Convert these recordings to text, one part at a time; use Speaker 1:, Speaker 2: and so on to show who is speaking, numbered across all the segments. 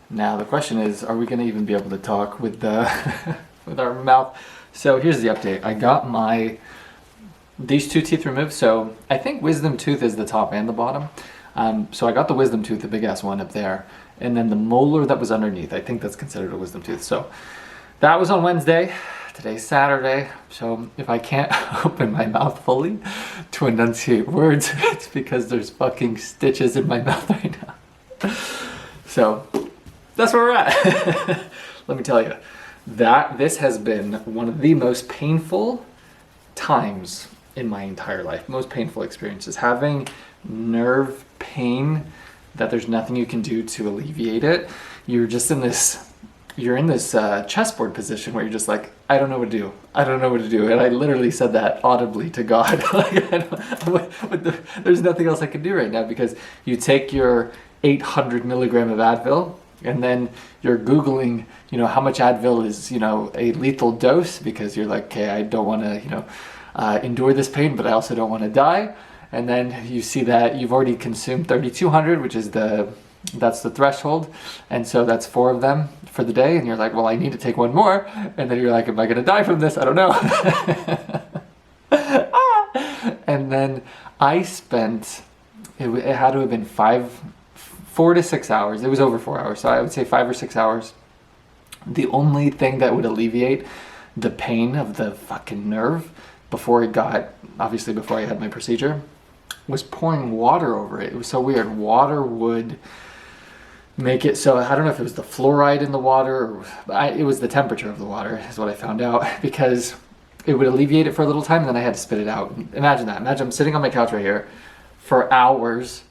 Speaker 1: Now the question is, are we going to even be able to talk with the with our mouth? So here's the update. I got these two teeth removed. So I think wisdom tooth is the top and the bottom. So I got the wisdom tooth, the big ass one up there, and then the molar that was underneath, I think that's considered a wisdom tooth. So that was on Wednesday. Today's Saturday. So if I can't open my mouth fully to enunciate words, it's because there's fucking stitches in my mouth right now. So that's where we're at. Let me tell you that this has been one of the most painful times in my entire life. Most painful experiences. Having nerve pain that there's nothing you can do to alleviate it. You're in this chessboard position where you're just like, I don't know what to do. I don't know what to do. And I literally said that audibly to God. There's nothing else I can do right now, because you take your 800 milligram of Advil and then you're Googling, how much Advil is, a lethal dose, because you're like, okay, I don't want to, endure this pain, but I also don't want to die. And then you see that you've already consumed 3,200, which is that's the threshold. And so that's 4 of them for the day. And you're like, well, I need to take one more. And then you're like, am I going to die from this? I don't know. And then I spent, it had to have been 4 to 6 hours. It was over 4 hours. So I would say 5 or 6 hours. The only thing that would alleviate the pain of the fucking nerve before I had my procedure, was pouring water over it. It was so weird. Water would make it so, I don't know if it was the fluoride in the water, or it was the temperature of the water is what I found out, because it would alleviate it for a little time and then I had to spit it out. Imagine that. Imagine I'm sitting on my couch right here for hours,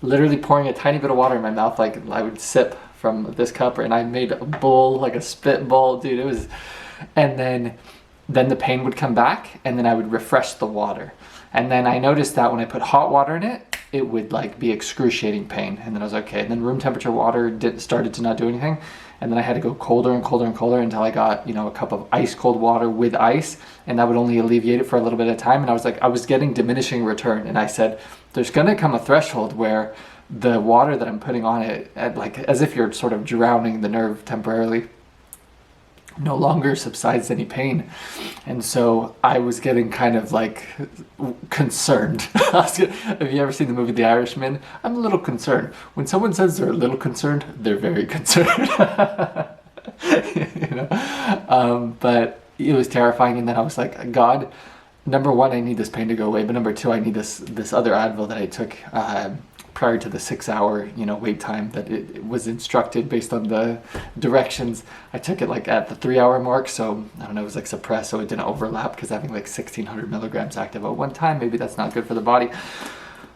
Speaker 1: literally pouring a tiny bit of water in my mouth, like I would sip from this cup, and I made a bowl, like a spit bowl, dude. It was, and then the pain would come back, and then I would refresh the water. And then I noticed that when I put hot water in it, it would like be excruciating pain. And then I was okay. And then room temperature water started to not do anything. And then I had to go colder and colder and colder until I got, a cup of ice cold water with ice. And that would only alleviate it for a little bit of time. And I was getting diminishing return. And I said, there's going to come a threshold where the water that I'm putting on it, as if you're sort of drowning the nerve temporarily, no longer subsides any pain. And so I was getting kind of like concerned. Have you ever seen the movie The Irishman? I'm a little concerned. When someone says they're a little concerned, they're very concerned. But it was terrifying. And then I was like, God, number one, I need this pain to go away, but number two, I need this other Advil that I took prior to the 6 hour, wait time that it was instructed based on the directions. I took it like at the 3 hour mark. So I don't know, it was like suppressed, so it didn't overlap, because having like 1,600 milligrams active at one time, maybe that's not good for the body.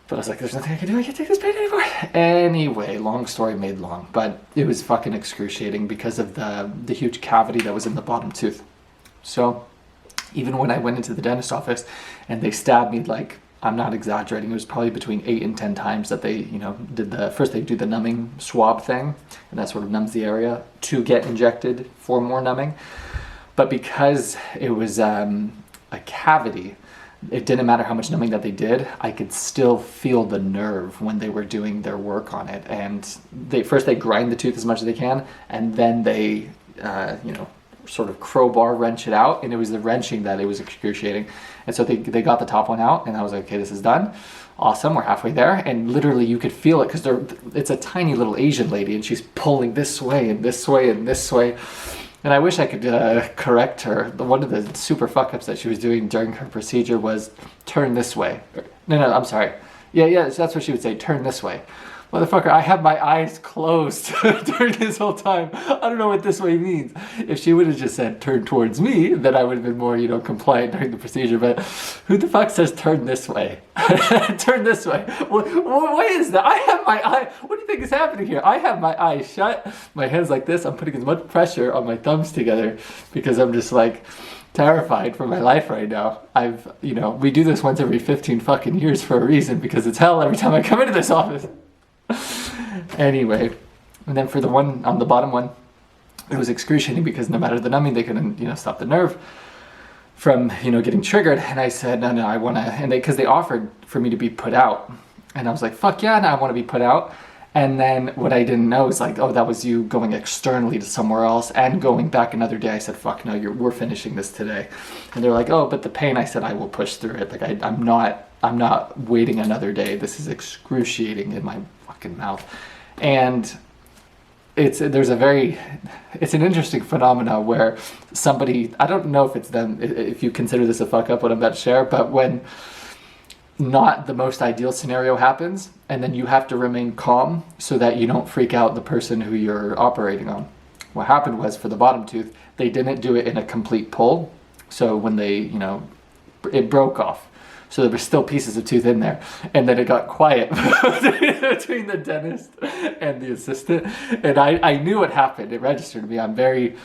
Speaker 1: But I was like, there's nothing I can do. I can't take this pain anymore. Anyway, long story made long, but it was fucking excruciating because of the huge cavity that was in the bottom tooth. So even when I went into the dentist office and they stabbed me, like, I'm not exaggerating, it was probably between 8 and 10 times that they, first they do the numbing swab thing, and that sort of numbs the area to get injected for more numbing. But because it was a cavity, it didn't matter how much numbing that they did, I could still feel the nerve when they were doing their work on it. And they grind the tooth as much as they can, and then they, sort of crowbar wrench it out, and it was the wrenching that it was excruciating. And so they got the top one out, and I was like, okay, this is done. Awesome, we're halfway there. And literally you could feel it, because it's a tiny little Asian lady, and she's pulling this way and this way and this way. And I wish I could correct her. One of the super fuck-ups that she was doing during her procedure was turn this way. No, I'm sorry. Yeah, that's what she would say, turn this way. Motherfucker, I have my eyes closed during this whole time. I don't know what this way means. If she would have just said turn towards me, then I would have been more, compliant during the procedure. But who the fuck says turn this way? Turn this way. What is that? I have my eye. What do you think is happening here? I have my eyes shut, my hands like this. I'm putting as much pressure on my thumbs together because I'm just like terrified for my life right now. We do this once every 15 fucking years for a reason, because it's hell every time I come into this office. Anyway, and then for the one on the bottom one, it was excruciating because no matter the numbing, they couldn't, stop the nerve from, getting triggered. And I said, no, I want to, and because they offered for me to be put out. And I was like, fuck yeah, now I want to be put out. And then what I didn't know is like, oh, that was you going externally to somewhere else and going back another day. I said, fuck no, we're finishing this today. And they're like, oh, but the pain. I said, I will push through it. Like I'm not waiting another day. This is excruciating in my fucking mouth. And it's an interesting phenomena where somebody, I don't know if it's them, if you consider this a fuck up what I'm about to share, but when not the most ideal scenario happens, and then you have to remain calm so that you don't freak out the person who you're operating on. What happened was, for the bottom tooth, they didn't do it in a complete pull. So when they, it broke off. So there were still pieces of tooth in there. And then it got quiet between the dentist and the assistant. And I knew what happened. It registered to me.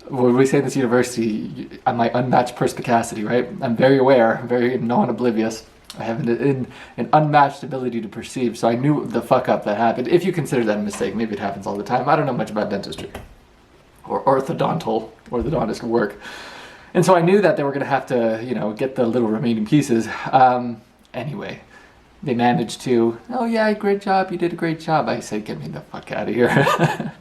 Speaker 1: When we say in this university, I'm my unmatched perspicacity, right? I'm very aware, very non-oblivious. I have an unmatched ability to perceive, so I knew the fuck up that happened. If you consider that a mistake, maybe it happens all the time. I don't know much about dentistry or orthodontist work. And so I knew that they were going to have to, get the little remaining pieces. Anyway, they managed to, oh yeah, great job, you did a great job. I said, get me the fuck out of here.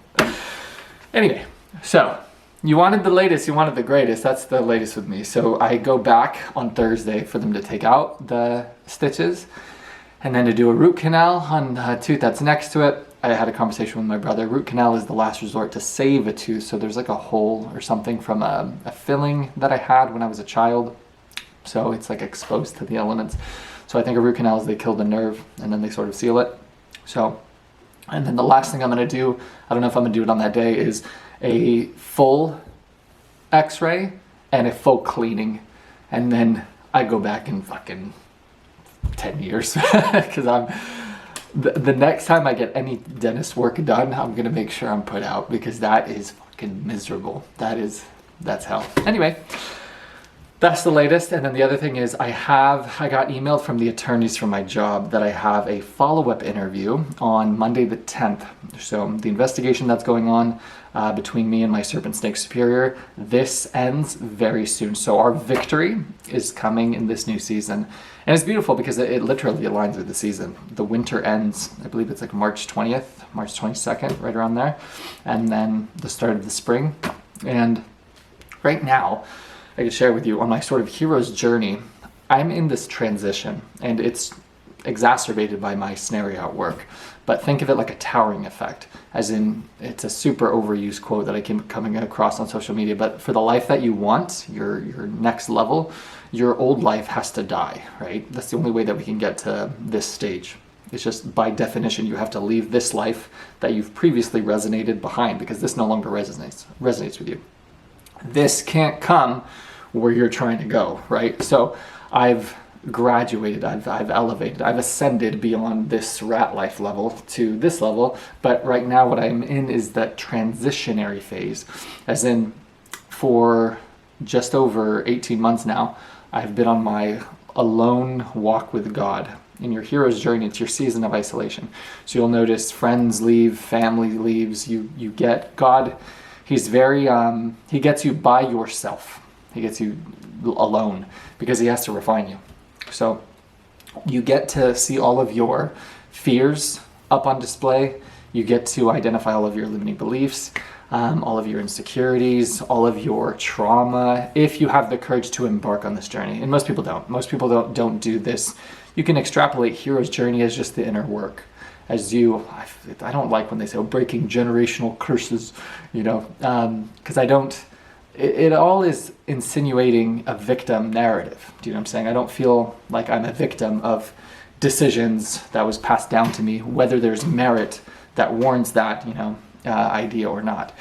Speaker 1: Anyway, so you wanted the latest, you wanted the greatest. That's the latest with me. So I go back on Thursday for them to take out the stitches and then to do a root canal on a tooth that's next to it. I had a conversation with my brother. Root canal is the last resort to save a tooth. So there's like a hole or something from a filling that I had when I was a child. So it's like exposed to the elements. So I think a root canal is they kill the nerve and then they sort of seal it. So, and then the last thing I'm going to do, I don't know if I'm going to do it on that day, is a full x-ray and a full cleaning, and then I go back in fucking 10 years because the next time I get any dentist work done, I'm gonna make sure I'm put out, because that is fucking miserable. That's hell. Anyway, that's the latest. And then the other thing is I got emailed from the attorneys for my job that I have a follow-up interview on Monday the 10th. So the investigation that's going on between me and my serpent snake superior, this ends very soon. So our victory is coming in this new season. And it's beautiful because it literally aligns with the season. The winter ends, I believe it's like March 20th, March 22nd, right around there. And then the start of the spring. And right now, I can share with you on my sort of hero's journey, I'm in this transition, and it's exacerbated by my scenario at work. But think of it like a towering effect, as in it's a super overused quote that I keep coming across on social media. But for the life that you want, your next level, your old life has to die, right? That's the only way that we can get to this stage. It's just by definition, you have to leave this life that you've previously resonated behind, because this no longer resonates with you. This can't come where you're trying to go, right? So I've graduated, I've elevated, I've ascended beyond this rat life level to this level, but right now what I'm in is that transitionary phase, as in for just over 18 months now, I've been on my alone walk with God. In your hero's journey, it's your season of isolation. So you'll notice friends leave, family leaves, you get God. He's very, he gets you by yourself. He gets you alone because he has to refine you. So you get to see all of your fears up on display. You get to identify all of your limiting beliefs, all of your insecurities, all of your trauma, if you have the courage to embark on this journey. And most people don't. Most people don't do this. You can extrapolate hero's journey as just the inner work. As I don't like when they say, oh, breaking generational curses, because I don't, it all is insinuating a victim narrative. Do you know what I'm saying? I don't feel like I'm a victim of decisions that was passed down to me, whether there's merit that warrants that, idea or not.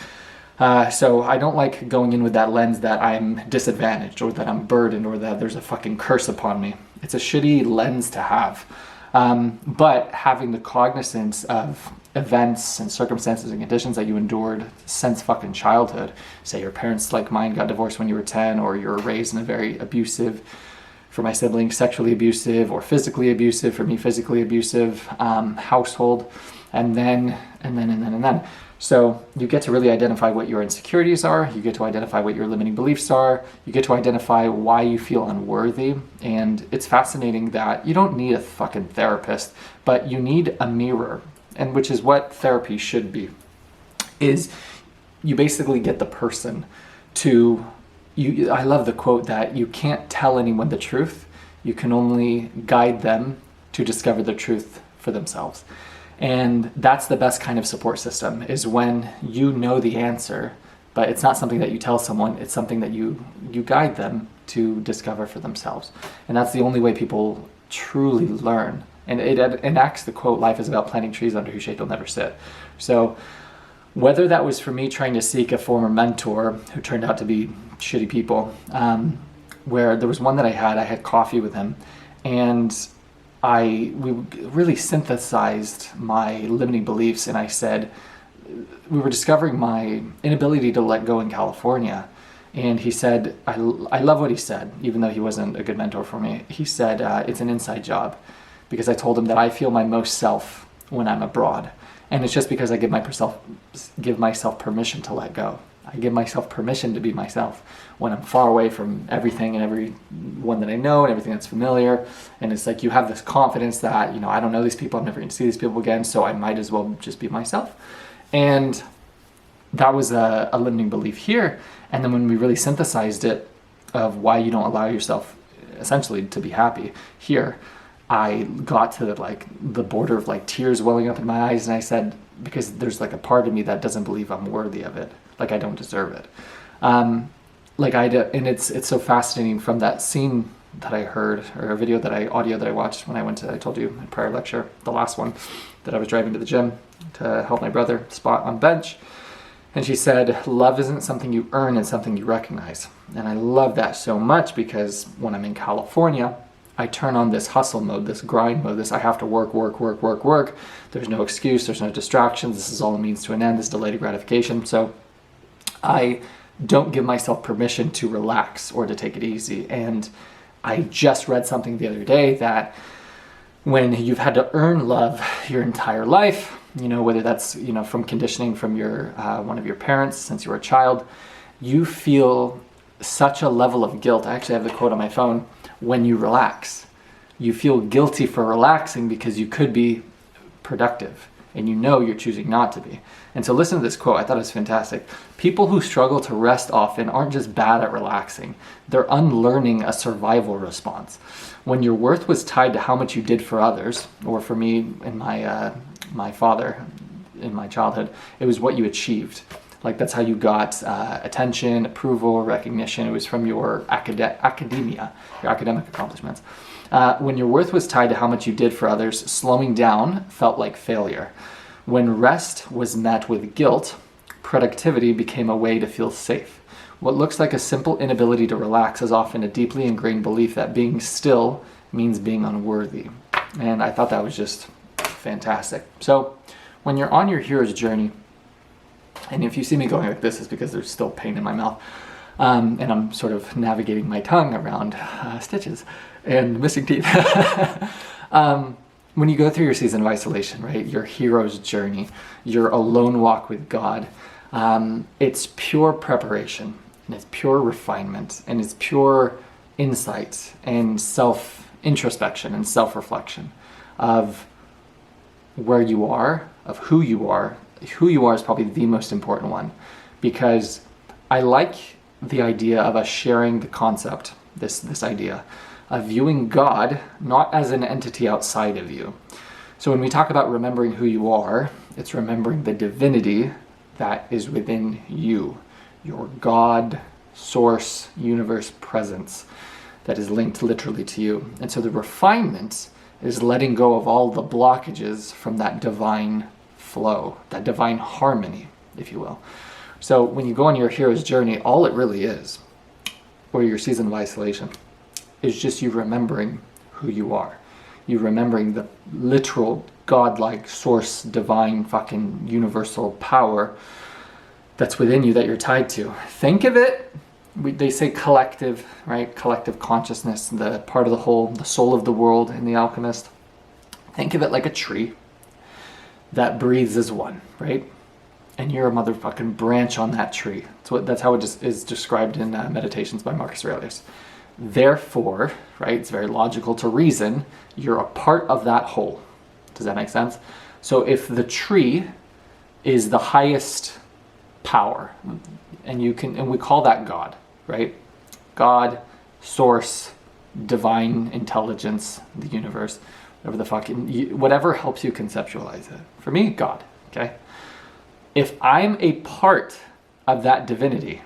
Speaker 1: So I don't like going in with that lens that I'm disadvantaged or that I'm burdened or that there's a fucking curse upon me. It's a shitty lens to have. But having the cognizance of events and circumstances and conditions that you endured since fucking childhood, say your parents like mine got divorced when you were 10, or you were raised in a very abusive, for my siblings sexually abusive, or physically abusive, for me physically abusive household, and then. So you get to really identify what your insecurities are, you get to identify what your limiting beliefs are, you get to identify why you feel unworthy. And it's fascinating that you don't need a fucking therapist, but you need a mirror. and which is what therapy should be, is you basically get the person to, I love the quote that you can't tell anyone the truth, you can only guide them to discover the truth for themselves. And that's the best kind of support system, is when you know the answer, but it's not something that you tell someone, it's something that you guide them to discover for themselves. And that's the only way people truly learn. And it enacts the quote, life is about planting trees under whose shade they'll never sit. So whether that was for me trying to seek a former mentor who turned out to be shitty people, where there was one that I had coffee with him, and we really synthesized my limiting beliefs, and I said, we were discovering my inability to let go in California. And he said, I love what he said, even though he wasn't a good mentor for me. He said, it's an inside job, because I told him that I feel my most self when I'm abroad. And it's just because I give myself permission to let go. I give myself permission to be myself when I'm far away from everything and everyone that I know and everything that's familiar. And it's like you have this confidence that, I don't know these people, I'm never going to see these people again, so I might as well just be myself. And that was a limiting belief here. And then when we really synthesized it of why you don't allow yourself essentially to be happy here, I got to the border of tears welling up in my eyes, and I said, because there's a part of me that doesn't believe I'm worthy of it, I don't deserve it. And it's so fascinating from that scene that I heard, or audio that I watched when I told you in prior lecture, the last one, that I was driving to the gym to help my brother spot on bench. And she said, love isn't something you earn, it's something you recognize. And I love that so much, because when I'm in California, I turn on this hustle mode, this grind mode, this I have to work. There's no excuse, there's no distractions. This is all a means to an end, this delayed gratification. So I don't give myself permission to relax or to take it easy. And I just read something the other day that when you've had to earn love your entire life, whether that's, from conditioning from your one of your parents since you were a child, you feel such a level of guilt. I actually have the quote on my phone. When you relax, you feel guilty for relaxing because you could be productive, and you're choosing not to be. And so listen to this quote. I thought it was fantastic. People who struggle to rest often aren't just bad at relaxing. They're unlearning a survival response. When your worth was tied to how much you did for others, or for me and my father in my childhood, it was what you achieved. That's how you got attention, approval, recognition. It was from your academia, your academic accomplishments. When your worth was tied to how much you did for others, slowing down felt like failure. When rest was met with guilt, productivity became a way to feel safe. What looks like a simple inability to relax is often a deeply ingrained belief that being still means being unworthy. And I thought that was just fantastic. So when you're on your hero's journey, and if you see me going like this, it's because there's still pain in my mouth. And I'm sort of navigating my tongue around stitches and missing teeth. When you go through your season of isolation, right, your hero's journey, your alone walk with God, it's pure preparation, and it's pure refinement, and it's pure insight and self-introspection and self-reflection of where you are, of who you are. Who you are is probably the most important one, because I like the idea of us sharing the concept, this idea of viewing God not as an entity outside of you. So when we talk about remembering who you are, it's remembering the divinity that is within you, your God, source, universe presence that is linked literally to you. And so the refinement is letting go of all the blockages from that divine flow, that divine harmony, if you will. So when you go on your hero's journey, all it really is, or your season of isolation, is just you remembering who you are. You remembering the literal godlike source, divine fucking universal power that's within you that you're tied to. Think of it, they say collective, right? Collective consciousness, the part of the whole, the soul of the world in The Alchemist. Think of it like a tree that breathes as one, right? And you're a motherfucking branch on that tree. That's how it just is described in Meditations by Marcus Aurelius. Therefore, right, it's very logical to reason, you're a part of that whole. Does that make sense? So if the tree is the highest power, and we call that God, right? God, source, divine intelligence, the universe, whatever the fuck, whatever helps you conceptualize it. For me, God, okay? If I'm a part of that divinity,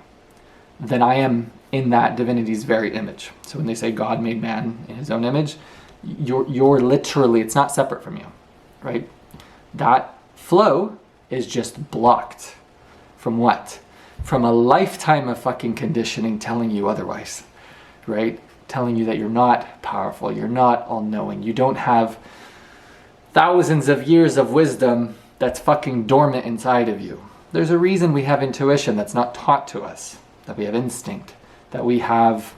Speaker 1: then I am in that divinity's very image. So when they say God made man in his own image, you're literally, it's not separate from you, right? That flow is just blocked from what? From a lifetime of fucking conditioning telling you otherwise, right? Telling you that you're not powerful, you're not all-knowing, you don't have thousands of years of wisdom that's fucking dormant inside of you. There's a reason we have intuition that's not taught to us, that we have instinct, that we have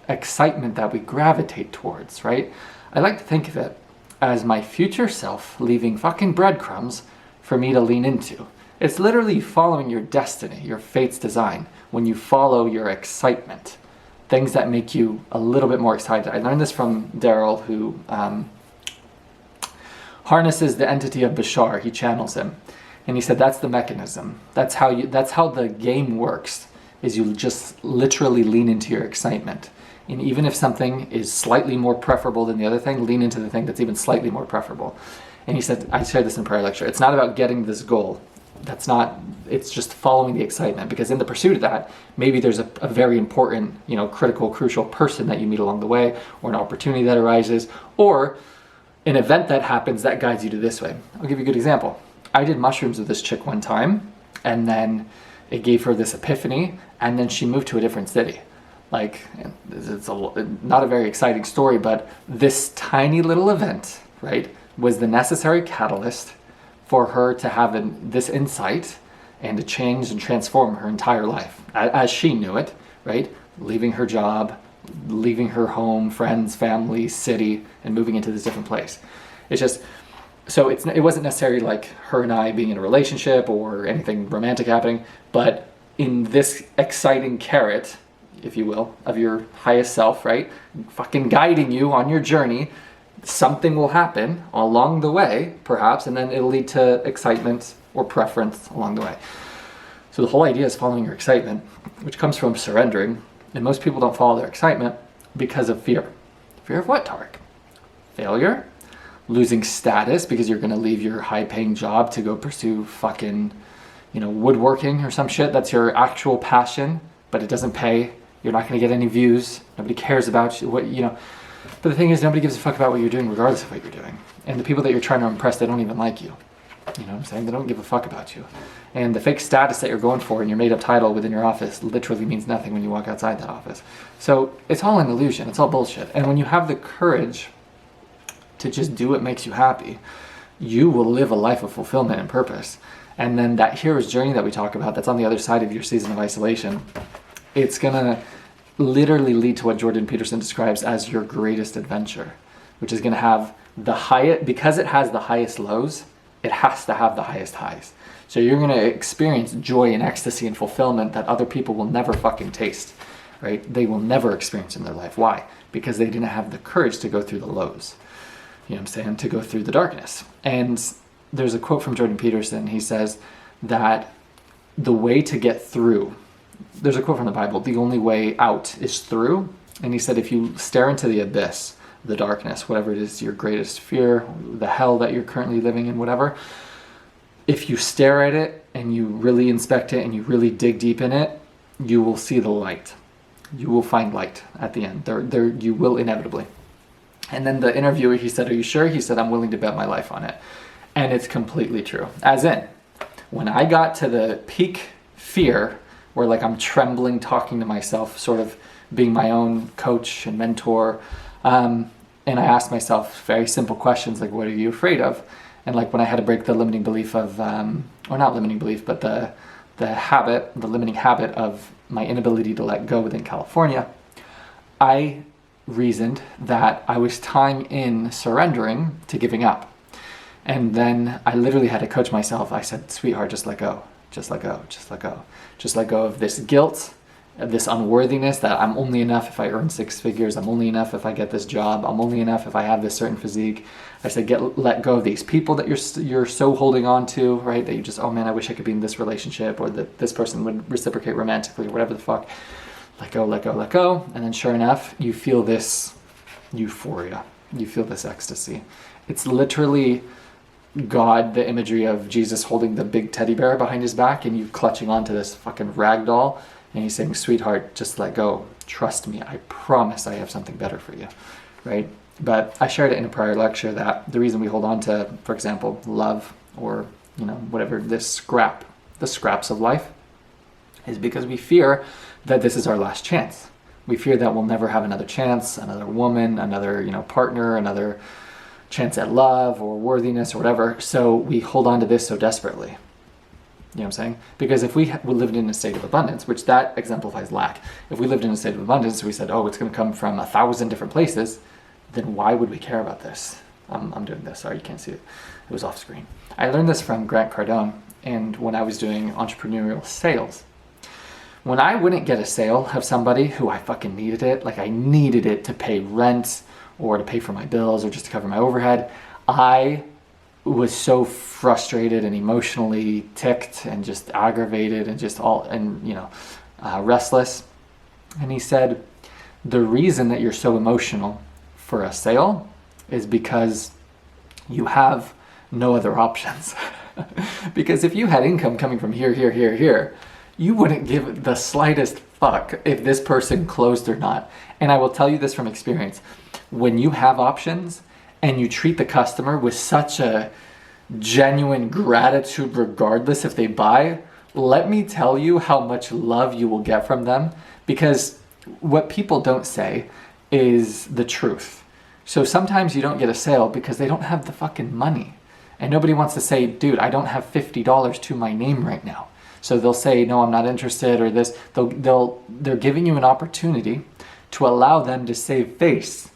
Speaker 1: excitement that we gravitate towards, right? I like to think of it as my future self leaving fucking breadcrumbs for me to lean into. It's literally following your destiny, your fate's design, when you follow your excitement, things that make you a little bit more excited. I learned this from Daryl, who harnesses the entity of Bashar. He channels him. And he said that's the mechanism. That's how the game works, is you just literally lean into your excitement. And even if something is slightly more preferable than the other thing, lean into the thing that's even slightly more preferable. And he said, I shared this in prayer lecture, it's not about getting this goal. It's just following the excitement, because in the pursuit of that, maybe there's a very important, critical, crucial person that you meet along the way, or an opportunity that arises, or an event that happens that guides you to this way. I'll give you a good example. I did mushrooms with this chick one time, and then it gave her this epiphany, and then she moved to a different city. Like, it's not a very exciting story, but this tiny little event, right, was the necessary catalyst for her to have this insight and to change and transform her entire life as she knew it, right? Leaving her job, leaving her home, friends, family, city, and moving into this different place. It's just, so it wasn't necessarily like her and I being in a relationship or anything romantic happening, but in this exciting carrot, if you will, of your highest self, right? Fucking guiding you on your journey, something will happen along the way, perhaps, and then it'll lead to excitement or preference along the way. So the whole idea is following your excitement, which comes from surrendering. And most people don't follow their excitement because of fear. Fear of what, Tarek? Failure? Losing status because you're going to leave your high-paying job to go pursue fucking, woodworking or some shit that's your actual passion, but it doesn't pay. You're not going to get any views. Nobody cares about you. But the thing is, nobody gives a fuck about what you're doing regardless of what you're doing. And the people that you're trying to impress, they don't even like you. You know what I'm saying? They don't give a fuck about you. And the fake status that you're going for and your made-up title within your office literally means nothing when you walk outside that office. So it's all an illusion. It's all bullshit. And when you have the courage to just do what makes you happy, you will live a life of fulfillment and purpose. And then that hero's journey that we talk about, that's on the other side of your season of isolation, it's going to literally lead to what Jordan Peterson describes as your greatest adventure, which is going to have the highest, because it has the highest lows, it has to have the highest highs. So you're going to experience joy and ecstasy and fulfillment that other people will never fucking taste, right? They will never experience in their life. Why? Because they didn't have the courage to go through the lows. You know what I'm saying? To go through the darkness. And there's a quote from Jordan Peterson. He says that the way to get through, there's a quote from the Bible, the only way out is through. And he said, if you stare into the abyss, the darkness, whatever it is, your greatest fear, the hell that you're currently living in, whatever, if you stare at it and you really inspect it and you really dig deep in it, you will see the light. You will find light at the end. There, you will inevitably. And then the interviewer, he said, are you sure? He said, I'm willing to bet my life on it. And it's completely true. As in, when I got to the peak fear, where like I'm trembling, talking to myself, sort of being my own coach and mentor, and I asked myself very simple questions like, what are you afraid of? And like when I had to break the limiting belief of, or not limiting belief, but the limiting habit of my inability to let go within California, I reasoned that I was tying in surrendering to giving up. And then I literally had to coach myself. I said, sweetheart, just let go. Just let go. Just let go. Just let go of this guilt this unworthiness that I'm only enough if I earn 6 figures, I'm only enough if I get this job, I'm only enough if I have this certain physique. I said, let go of these people that you're so holding on to, right? That you just, oh man, I wish I could be in this relationship, or that this person would reciprocate romantically, or whatever the fuck. Let go, let go, let go. And then sure enough, you feel this euphoria. You feel this ecstasy. It's literally God, the imagery of Jesus holding the big teddy bear behind his back and you clutching onto this fucking rag doll. And he's saying, sweetheart, just let go. Trust me. I promise I have something better for you, right? But I shared it in a prior lecture that the reason we hold on to, for example, love or, whatever, the scraps of life, is because we fear that this is our last chance. We fear that we'll never have another chance, another woman, another, partner, another chance at love or worthiness or whatever. So we hold on to this so desperately. You know what I'm saying? Because if we lived in a state of abundance, which that exemplifies lack, if we lived in a state of abundance, we said, oh, it's going to come from 1,000 different places, then why would we care about this? I'm doing this. Sorry, you can't see it. It was off screen. I learned this from Grant Cardone, and when I was doing entrepreneurial sales. When I wouldn't get a sale of somebody who I fucking needed it, like I needed it to pay rent or to pay for my bills or just to cover my overhead, I was so frustrated and emotionally ticked and just aggravated and just restless. And he said, the reason that you're so emotional for a sale is because you have no other options. Because if you had income coming from here, you wouldn't give the slightest fuck if this person closed or not. And I will tell you this from experience. When you have options and you treat the customer with such a genuine gratitude regardless if they buy, let me tell you how much love you will get from them. Because what people don't say is the truth. So sometimes you don't get a sale because they don't have the fucking money. And nobody wants to say, dude, I don't have $50 to my name right now. So they'll say, no, I'm not interested, or this. They're giving you an opportunity to allow them to save face.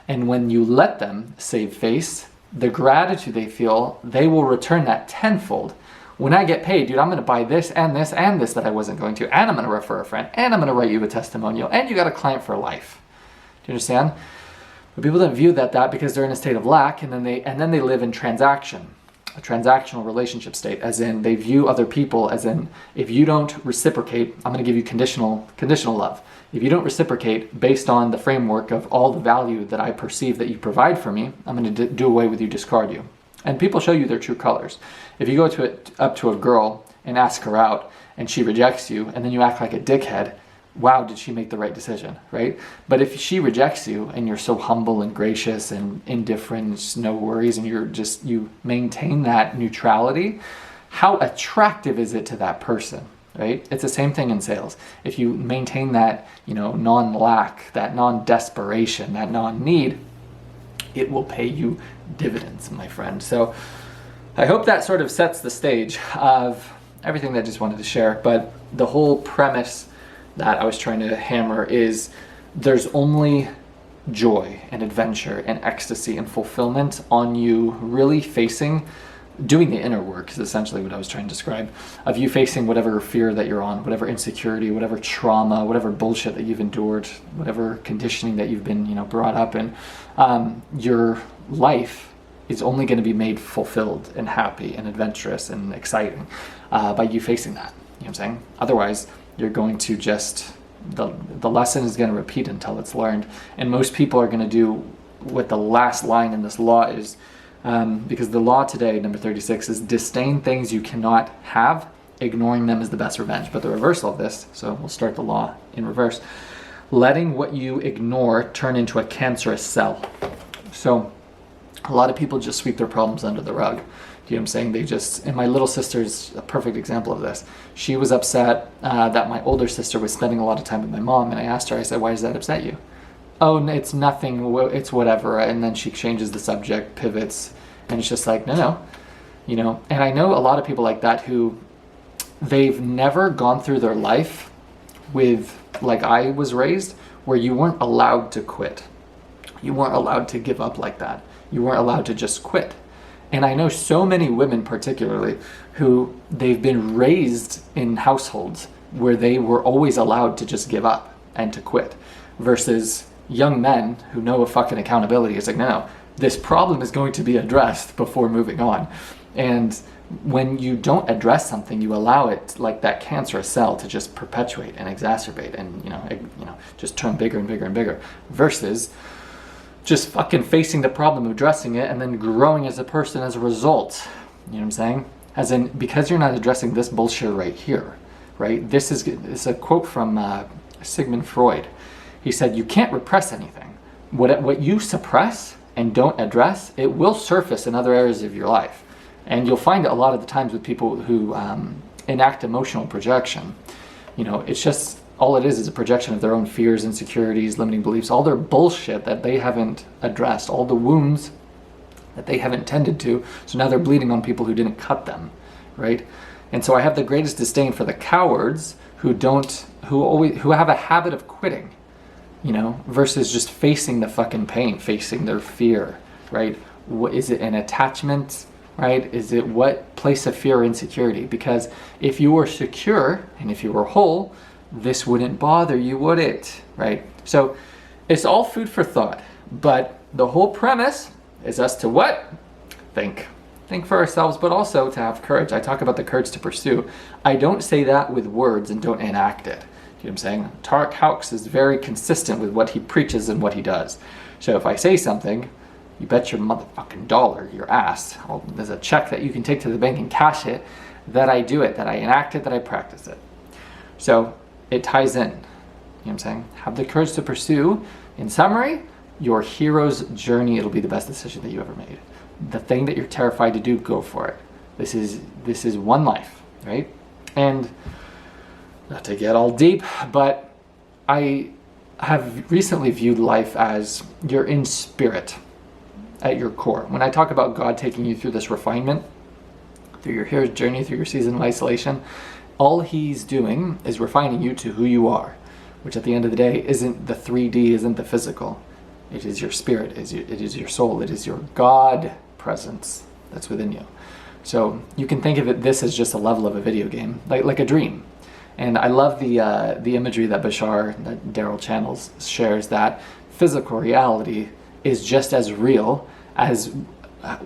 Speaker 1: And when you let them save face, the gratitude they feel, they will return that tenfold. When I get paid, dude, I'm going to buy this and this and this that I wasn't going to, and I'm going to refer a friend, and I'm going to write you a testimonial, and you got a client for life. Do you understand? But people don't view that because they're in a state of lack, and then they live in a transactional relationship state, as in they view other people as in, if you don't reciprocate, I'm going to give you conditional love. If you don't reciprocate based on the framework of all the value that I perceive that you provide for me, I'm going to do away with you, discard you. And people show you their true colors. If you go up to a girl and ask her out and she rejects you and then you act like a dickhead, wow, did she make the right decision, right? But if she rejects you and you're so humble and gracious and indifferent, no worries, and you maintain that neutrality, how attractive is it to that person, right? It's the same thing in sales. If you maintain that, non-lack, that non-desperation, that non-need, it will pay you dividends, my friend. So I hope that sort of sets the stage of everything that I just wanted to share. But the whole premise that I was trying to hammer is there's only joy and adventure and ecstasy and fulfillment on you really doing the inner work is essentially what I was trying to describe, of you facing whatever fear that you're on, whatever insecurity, whatever trauma, whatever bullshit that you've endured, whatever conditioning that you've been, brought up in. Your life is only going to be made fulfilled and happy and adventurous and exciting by you facing that. You know what I'm saying? Otherwise, you're going to the lesson is going to repeat until it's learned. And most people are going to do what the last line in this law is, because the law today, number 36, is disdain things you cannot have, ignoring them is the best revenge. But the reversal of this, so we'll start the law in reverse, letting what you ignore turn into a cancerous cell. So a lot of people just sweep their problems under the rug. Do you know what I'm saying? And my little sister's a perfect example of this. She was upset that my older sister was spending a lot of time with my mom, and I asked her, I said, why does that upset you? Oh, it's nothing, it's whatever. And then she changes the subject, pivots, and it's just like, no. And I know a lot of people like that who they've never gone through their life with, like I was raised, where you weren't allowed to quit. You weren't allowed to give up like that. You weren't allowed to just quit. And I know so many women particularly who they've been raised in households where they were always allowed to just give up and to quit, versus young men who know a fucking accountability. It's like, no, this problem is going to be addressed before moving on. And when you don't address something, you allow it, like that cancerous cell, to just perpetuate and exacerbate and just turn bigger and bigger and bigger, versus just fucking facing the problem, addressing it, and then growing as a person as a result. You know what I'm saying? As in, because you're not addressing this bullshit right here, right? This is a quote from Sigmund Freud. He said, you can't repress anything. What you suppress and don't address, it will surface in other areas of your life. And you'll find it a lot of the times with people who enact emotional projection. It's just, all it is a projection of their own fears, insecurities, limiting beliefs, all their bullshit that they haven't addressed, all the wounds that they haven't tended to. So now they're bleeding on people who didn't cut them, right? And so I have the greatest disdain for the cowards who have a habit of quitting, versus just facing the fucking pain, facing their fear, right? What is it, an attachment? Right? Is it what place of fear or insecurity? Because if you were secure and if you were whole, this wouldn't bother you, would it? Right? So it's all food for thought. But the whole premise is us to what? Think. Think for ourselves, but also to have courage. I talk about the courage to pursue. I don't say that with words and don't enact it. You know what I'm saying? Tarek Hawks is very consistent with what he preaches and what he does. So if I say something, you bet your motherfucking dollar, your ass, there's a check that you can take to the bank and cash it, that I do it, that I enact it, that I practice it. So it ties in. You know what I'm saying? Have the courage to pursue. In summary, your hero's journey, it'll be the best decision that you ever made. The thing that you're terrified to do, go for it. This is one life, right? And not to get all deep, but I have recently viewed life as you're in spirit at your core. When I talk about God taking you through this refinement, through your hero's journey, through your season of isolation, all he's doing is refining you to who you are, which at the end of the day isn't the 3D, isn't the physical. It is your spirit, it is your soul, it is your God presence that's within you. So you can think of this as just a level of a video game, like a dream. And I love the imagery that Daryl Channels shares, that physical reality is just as real as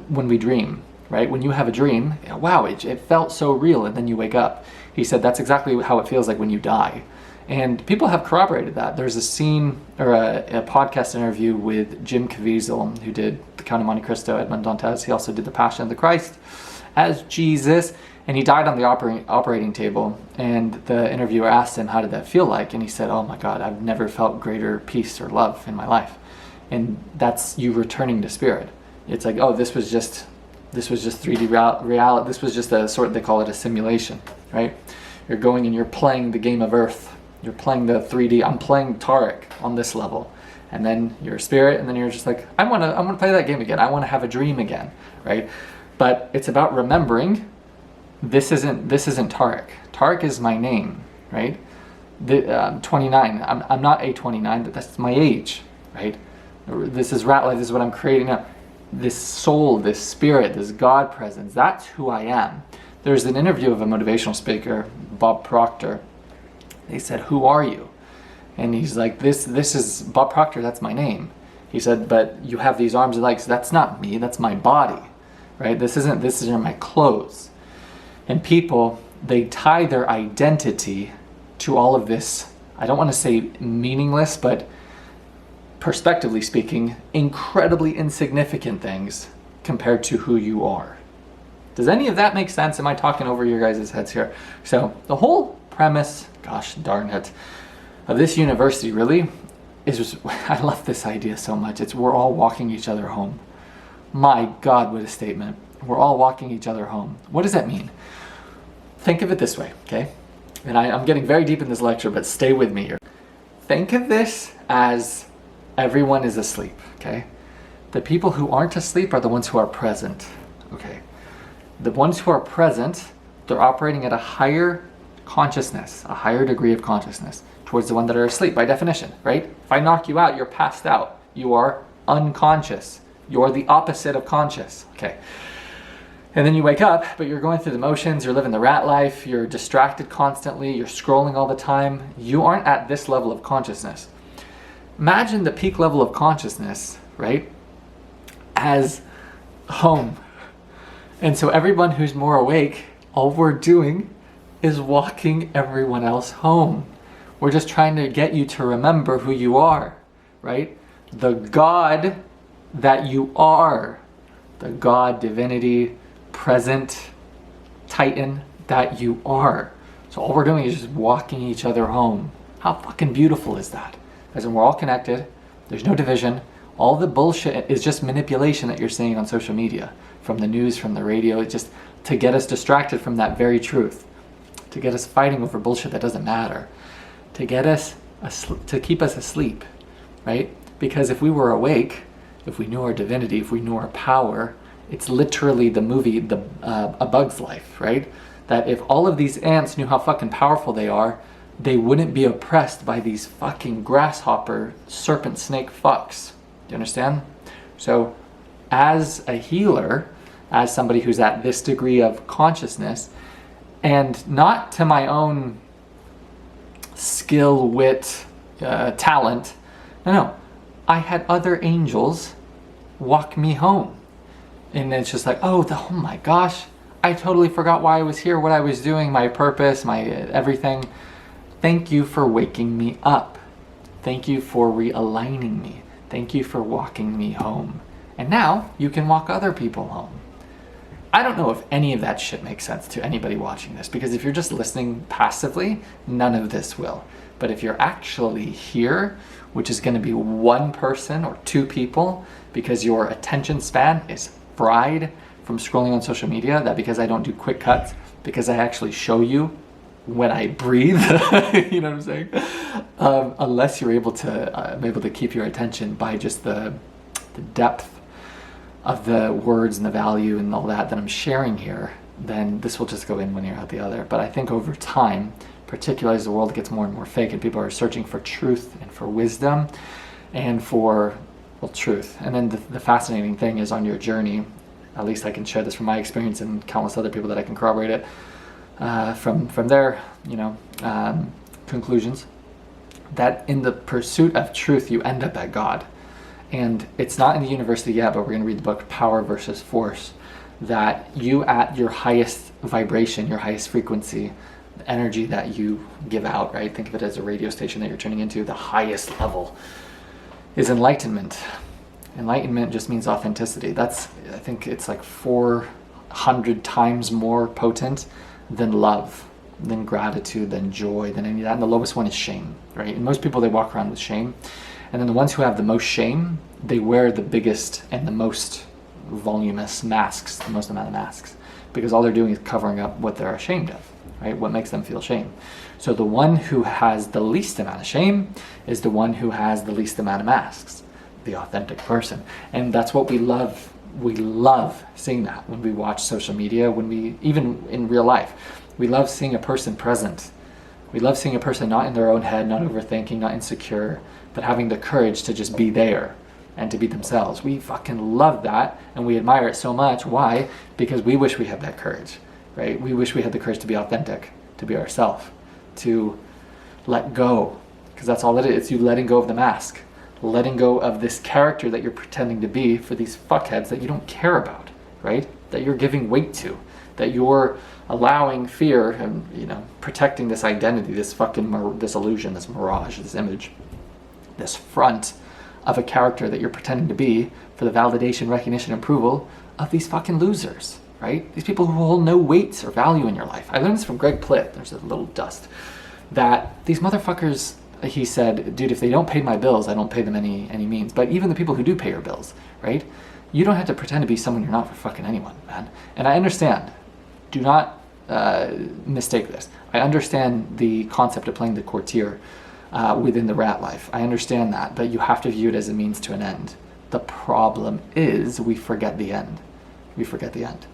Speaker 1: when we dream, right? When you have a dream, wow, it felt so real, and then you wake up. He said that's exactly how it feels like when you die. And people have corroborated that. There's a scene, or a podcast interview with Jim Caviezel, who did The Count of Monte Cristo, Edmond Dantes. He also did The Passion of the Christ as Jesus, and he died on the operating table. And the interviewer asked him, how did that feel like? And he said, oh my God, I've never felt greater peace or love in my life. And that's you returning to spirit. It's like, oh, this was just 3D reality. This was just a sort, they call it a simulation, right? You're going and you're playing the game of Earth. You're playing the 3D. I'm playing Tarek on this level, and then you're a spirit, and then you're just like, I want to play that game again. I want to have a dream again, right? But it's about remembering. This isn't Tarek. Tarek is my name, right? 29. I'm not a 29, but that's my age, right? This is rat life. This is what I'm creating now. This soul, this spirit, this God presence. That's who I am. There's an interview of a motivational speaker, Bob Proctor. They said, who are you? And he's like, this is Bob Proctor, that's my name. He said, but you have these arms and legs. That's not me, that's my body, right? This isn't my clothes. And people, they tie their identity to all of this, I don't want to say meaningless, but perspectively speaking, incredibly insignificant things compared to who you are. Does any of that make sense? Am I talking over your guys' heads here? So the whole premise, gosh darn it, of this university really is just, I love this idea so much. It's we're all walking each other home. My God, what a statement. We're all walking each other home. What does that mean? Think of it this way, okay? And I'm getting very deep in this lecture, but stay with me here. Think of this as everyone is asleep, okay? The people who aren't asleep are the ones who are present, okay? The ones who are present, they're operating at a higher consciousness, a higher degree of consciousness towards the ones that are asleep by definition, right? If I knock you out, you're passed out. You are unconscious. You're the opposite of conscious, okay? And then you wake up, but you're going through the motions, you're living the rat life, you're distracted constantly, you're scrolling all the time. You aren't at this level of consciousness. Imagine the peak level of consciousness, right, as home. And so everyone who's more awake, all we're doing is walking everyone else home. We're just trying to get you to remember who you are, right? The God that you are, the God, divinity, present, Titan that you are. So all we're doing is just walking each other home. How fucking beautiful is that? As in, we're all connected, there's no division. All the bullshit is just manipulation that you're seeing on social media, from the news, from the radio, it's just to get us distracted from that very truth, to get us fighting over bullshit that doesn't matter, to get us to keep us asleep, right? Because if we were awake, if we knew our divinity, if we knew our power, it's literally the movie A Bug's Life, right? That if all of these ants knew how fucking powerful they are, they wouldn't be oppressed by these fucking grasshopper serpent snake fucks. Do you understand? So as a healer, as somebody who's at this degree of consciousness, and not to my own skill, wit, talent, no, I had other angels walk me home. And it's just like, oh my gosh, I totally forgot why I was here, what I was doing, my purpose, my everything. Thank you for waking me up. Thank you for realigning me. Thank you for walking me home. And now you can walk other people home. I don't know if any of that shit makes sense to anybody watching this, because if you're just listening passively, none of this will. But if you're actually here, which is going to be one person or two people, because your attention span is fried from scrolling on social media, that because I don't do quick cuts, because I actually show you when I breathe, you know what I'm saying? Unless you're able to keep your attention by just the depth of the words and the value and all that I'm sharing here, then this will just go in one ear out the other. But I think over time, particularly as the world gets more and more fake and people are searching for truth and for wisdom and for, well, truth. And then the fascinating thing is on your journey, at least I can share this from my experience and countless other people that I can corroborate it from their, conclusions, that in the pursuit of truth, you end up at God. And it's not in the university yet, but we're going to read the book Power versus Force, that you at your highest vibration, your highest frequency, the energy that you give out, right? Think of it as a radio station that you're tuning into. The highest level is enlightenment. Enlightenment just means authenticity. I think it's like 400 times more potent than love, than gratitude, than joy, than any of that. And the lowest one is shame, right? And most people, they walk around with shame. And then the ones who have the most shame, they wear the biggest and the most voluminous masks, the most amount of masks, because all they're doing is covering up what they're ashamed of, right? What makes them feel shame. So the one who has the least amount of shame is the one who has the least amount of masks, the authentic person. And that's what we love. We love seeing that when we watch social media, even in real life, we love seeing a person present. We love seeing a person not in their own head, not overthinking, not insecure, but having the courage to just be there and to be themselves. We fucking love that, and we admire it so much. Why? Because we wish we had that courage, right? We wish we had the courage to be authentic, to be ourselves, to let go, because that's all it is. It's you letting go of the mask, letting go of this character that you're pretending to be for these fuckheads that you don't care about, right? That you're giving weight to, that you're allowing fear and, protecting this identity, this fucking, this illusion, this mirage, this image, this front of a character that you're pretending to be for the validation, recognition, approval of these fucking losers, right? These people who hold no weight or value in your life. I learned this from Greg Plitt, there's a little dust, that these motherfuckers, he said, dude, if they don't pay my bills, I don't pay them any means. But even the people who do pay your bills, right? You don't have to pretend to be someone you're not for fucking anyone, man. And I understand. Do not mistake this. I understand the concept of playing the courtier within the rat life. I understand that, but you have to view it as a means to an end. The problem is we forget the end. We forget the end.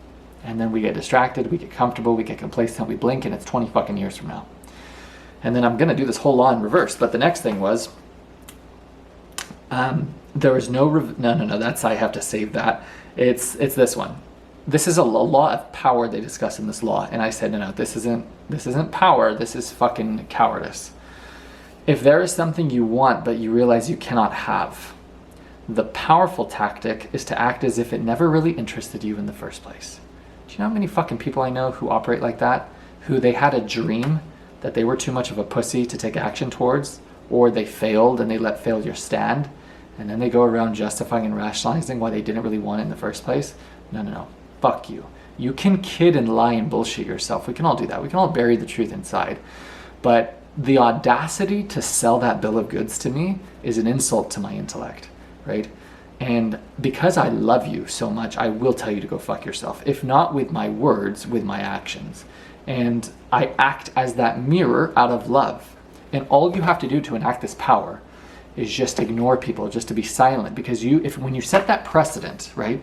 Speaker 1: And then we get distracted, we get comfortable, we get complacent, we blink, and it's 20 fucking years from now. And then I'm going to do this whole law in reverse. But the next thing was, there was no, that's, I have to save that. It's this one. this is a law of power they discuss in this law. And I said, no, this isn't power. This is fucking cowardice. If there is something you want, but you realize you cannot have, the powerful tactic is to act as if it never really interested you in the first place. Do you know how many fucking people I know who operate like that? Who they had a dream that they were too much of a pussy to take action towards, or they failed and they let failure stand, and then they go around justifying and rationalizing why they didn't really want it in the first place. No. Fuck you. You can kid and lie and bullshit yourself. We can all do that. We can all bury the truth inside. But the audacity to sell that bill of goods to me is an insult to my intellect, right? And because I love you so much, I will tell you to go fuck yourself. If not with my words, with my actions. And I act as that mirror out of love. And all you have to do to enact this power is just ignore people, just to be silent. Because when you set that precedent, right?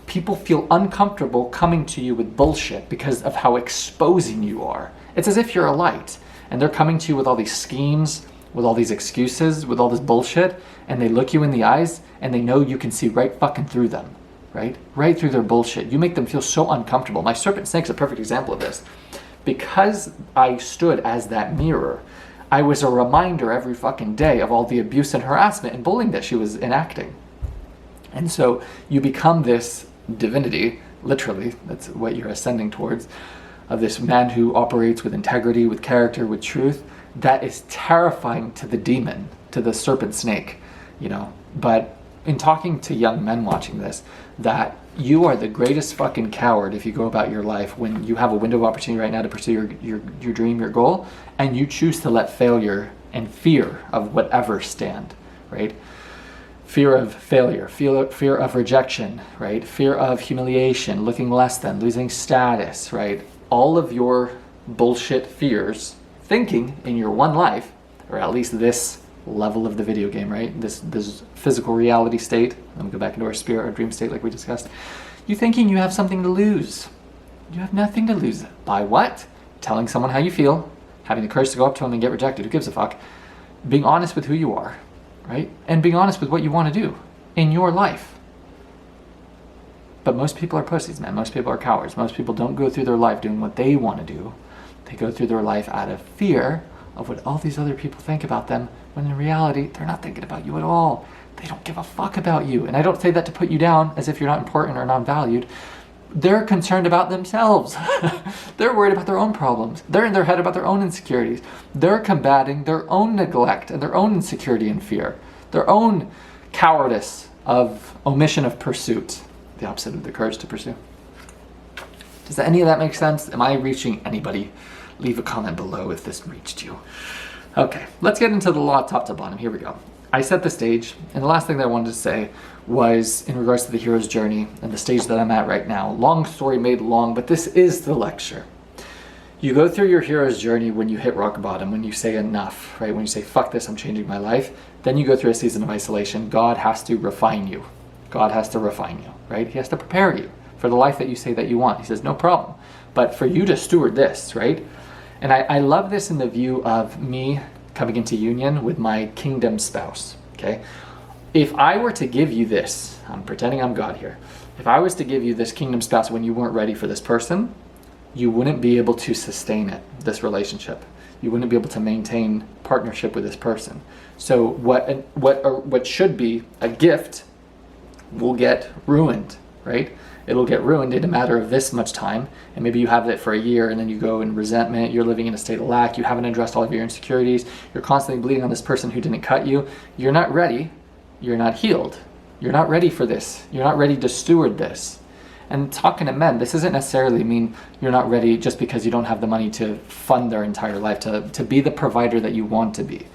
Speaker 1: People feel uncomfortable coming to you with bullshit because of how exposing you are. It's as if you're a light and they're coming to you with all these schemes, with all these excuses, with all this bullshit, and they look you in the eyes and they know you can see right fucking through them, right? Right through their bullshit. You make them feel so uncomfortable. My serpent snake's a perfect example of this. Because I stood as that mirror, I was a reminder every fucking day of all the abuse and harassment and bullying that she was enacting. And so you become this divinity, literally, that's what you're ascending towards, of this man who operates with integrity, with character, with truth, that is terrifying to the demon, to the serpent snake, But in talking to young men watching this, that you are the greatest fucking coward if you go about your life when you have a window of opportunity right now to pursue your dream, your goal, and you choose to let failure and fear of whatever stand, right? Fear of failure, fear of rejection, right? Fear of humiliation, looking less than, losing status, right? All of your bullshit fears, thinking in your one life, or at least this level of the video game, right? This physical reality state. Let me go back into our spirit or dream state like we discussed. You thinking you have something to lose. You have nothing to lose. By what? Telling someone how you feel, having the courage to go up to them and get rejected. Who gives a fuck? Being honest with who you are. Right? And being honest with what you want to do in your life. But most people are pussies, man. Most people are cowards. Most people don't go through their life doing what they want to do. They go through their life out of fear of what all these other people think about them, when in reality, they're not thinking about you at all. They don't give a fuck about you. And I don't say that to put you down as if you're not important or non-valued. They're concerned about themselves. They're worried about their own problems. They're in their head about their own insecurities. They're combating their own neglect and their own insecurity and fear. Their own cowardice of omission of pursuit. The opposite of the courage to pursue. Does any of that make sense? Am I reaching anybody? Leave a comment below if this reached you. Okay, let's get into the law top to bottom. Here we go. I set the stage, and the last thing that I wanted to say was in regards to the hero's journey and the stage that I'm at right now. Long story made long, but this is the lecture. You go through your hero's journey when you hit rock bottom, when you say enough, right? When you say, fuck this, I'm changing my life. Then you go through a season of isolation. God has to refine you. God has to refine you, right? He has to prepare you for the life that you say that you want. He says, no problem. But for you to steward this, right? And I love this in the view of me coming into union with my kingdom spouse, okay? If I were to give you this, I'm pretending I'm God here. If I was to give you this kingdom spouse when you weren't ready for this person, you wouldn't be able to sustain it, this relationship. You wouldn't be able to maintain partnership with this person. So what should be a gift will get ruined, right? It'll get ruined in a matter of this much time, and maybe you have it for a year and then you go in resentment, you're living in a state of lack, you haven't addressed all of your insecurities, you're constantly bleeding on this person who didn't cut you, you're not ready, you're not healed, you're not ready for this, you're not ready to steward this. And talking to men, this doesn't necessarily mean you're not ready just because you don't have the money to fund their entire life, to be the provider that you want to be.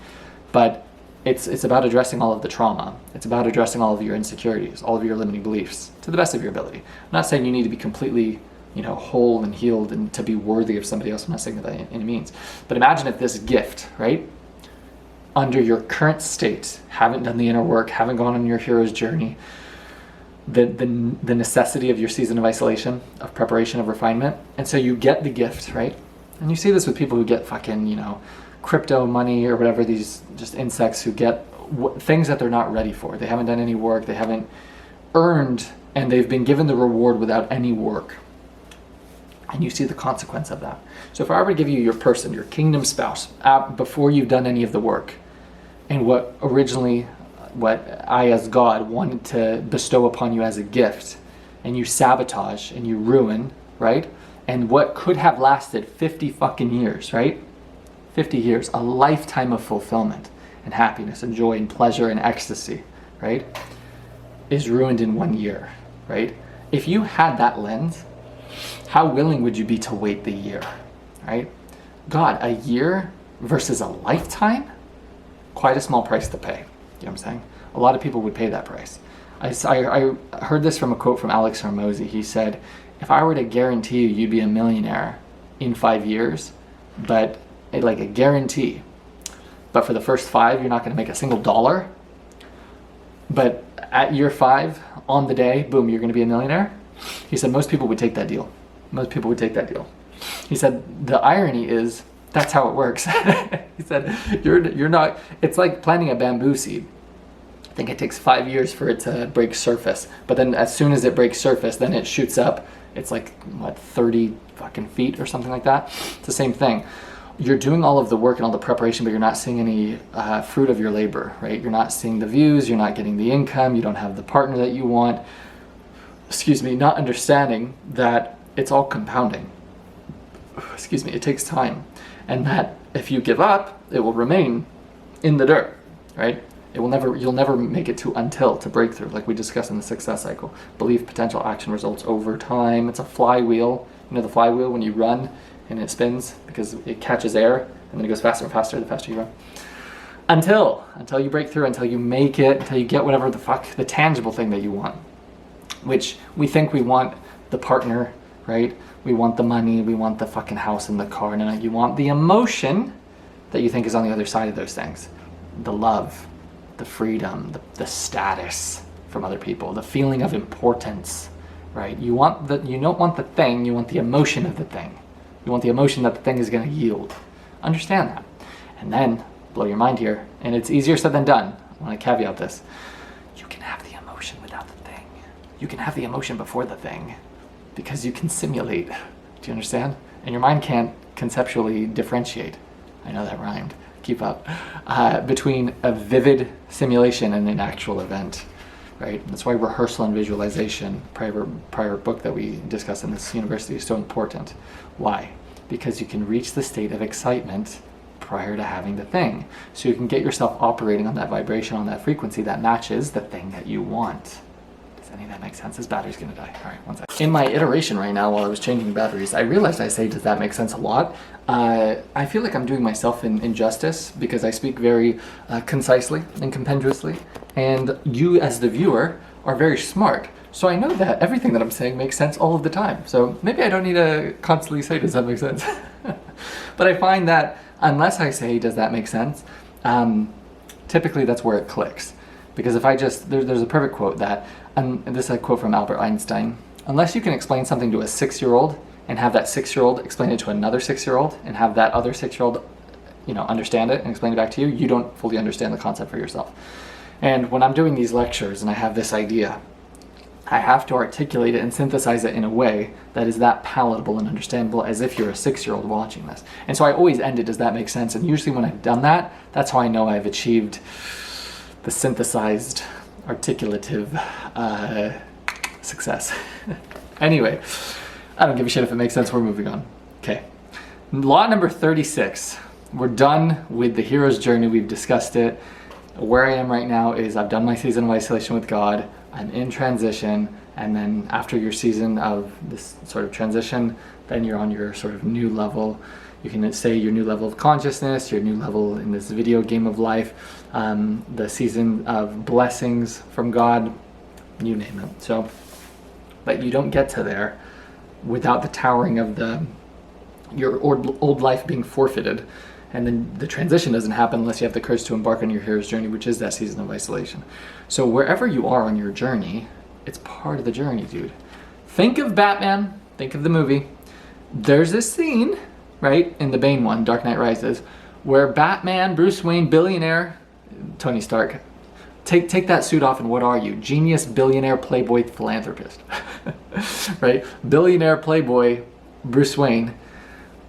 Speaker 1: But it's about addressing all of the trauma. It's about addressing all of your insecurities, all of your limiting beliefs, to the best of your ability. I'm not saying you need to be completely, whole and healed and to be worthy of somebody else. I'm not saying that by any means. But imagine if this gift, right, under your current state, haven't done the inner work, haven't gone on your hero's journey, the necessity of your season of isolation, of preparation, of refinement. And so you get the gift, right? And you see this with people who get fucking, crypto money or whatever, these just insects who get things that they're not ready for. They haven't done any work. They haven't earned and they've been given the reward without any work. And you see the consequence of that. So if I were to give you your person, your kingdom spouse, before you've done any of the work, and what I as God wanted to bestow upon you as a gift, and you sabotage and you ruin, right? And what could have lasted 50 fucking years, right? 50 years, a lifetime of fulfillment and happiness and joy and pleasure and ecstasy, right? Is ruined in 1 year, right? If you had that lens, how willing would you be to wait the year, right? God, a year versus a lifetime? Quite a small price to pay. You know what I'm saying? A lot of people would pay that price. I heard this from a quote from Alex Hormozy. He said, if I were to guarantee you you'd be a millionaire in 5 years, but like a guarantee, but for the first 5, you're not going to make a single dollar, but at year 5, on the day, boom, you're going to be a millionaire. He said most people would take that deal. Most people would take that deal. He said the irony is that's how it works. He said you're not. It's like planting a bamboo seed. I think it takes 5 years for it to break surface, but then as soon as it breaks surface, then it shoots up. It's like 30 fucking feet or something like that. It's the same thing. You're doing all of the work and all the preparation, but you're not seeing any fruit of your labor, right? You're not seeing the views, you're not getting the income, you don't have the partner that you want. Not understanding that it's all compounding. It takes time. And that if you give up, it will remain in the dirt, right? You'll never make it to breakthrough, like we discussed in the success cycle. Belief, potential, action, results over time. It's a flywheel. You know the flywheel when you run and it spins because it catches air and then it goes faster and faster the faster you run. Until you break through, until you make it, until you get whatever the tangible thing that you want. Which we think we want the partner, right? We want the money, we want the fucking house and the car. No, you want the emotion that you think is on the other side of those things. The love, the freedom, the status from other people, the feeling of importance, right? You don't want the thing, you want the emotion of the thing. You want the emotion that the thing is going to yield. Understand that. And then, blow your mind here, and it's easier said than done. I want to caveat this. You can have the emotion without the thing. You can have the emotion before the thing because you can simulate. Do you understand? And your mind can't conceptually differentiate. I know that rhymed. Keep up. Between a vivid simulation and an actual event, right? That's why rehearsal and visualization, prior book that we discussed in this university, is so important. Why? Because you can reach the state of excitement prior to having the thing. So you can get yourself operating on that vibration, on that frequency that matches the thing that you want. Does any of that make sense? This battery's gonna die. All right, one second. In my iteration right now, while I was changing batteries, I realized I say, does that make sense a lot? I feel like I'm doing myself an injustice because I speak very concisely and compendiously, and you as the viewer are very smart. So I know that everything that I'm saying makes sense all of the time. So maybe I don't need to constantly say, does that make sense? But I find that unless I say, does that make sense? Typically that's where it clicks. Because if I there's a perfect quote that, and this is a quote from Albert Einstein, unless you can explain something to a 6-year-old and have that 6-year-old explain it to another 6-year-old and have that other 6-year-old, understand it and explain it back to you, you don't fully understand the concept for yourself. And when I'm doing these lectures and I have this idea, I have to articulate it and synthesize it in a way that is that palatable and understandable as if you're a 6-year-old watching this. And so I always end it, does that make sense? And usually when I've done that, that's how I know I've achieved the synthesized, articulative success. Anyway, I don't give a shit if it makes sense, we're moving on. Okay, law number 36. We're done with the hero's journey, we've discussed it. Where I am right now is I've done my season of isolation with God, I'm in transition, and then after your season of this sort of transition, then you're on your sort of new level. You can say your new level of consciousness, your new level in this video game of life, the season of blessings from God, you name it. So, but you don't get to there without the towering of your old life being forfeited. And then the transition doesn't happen unless you have the courage to embark on your hero's journey, which is that season of isolation. So wherever you are on your journey, it's part of the journey, dude. Think of Batman, think of the movie. There's this scene, right, in the Bane one, Dark Knight Rises, where Batman, Bruce Wayne, billionaire, Tony Stark, Take that suit off and what are you? Genius, billionaire, playboy, philanthropist. Right? Billionaire, playboy, Bruce Wayne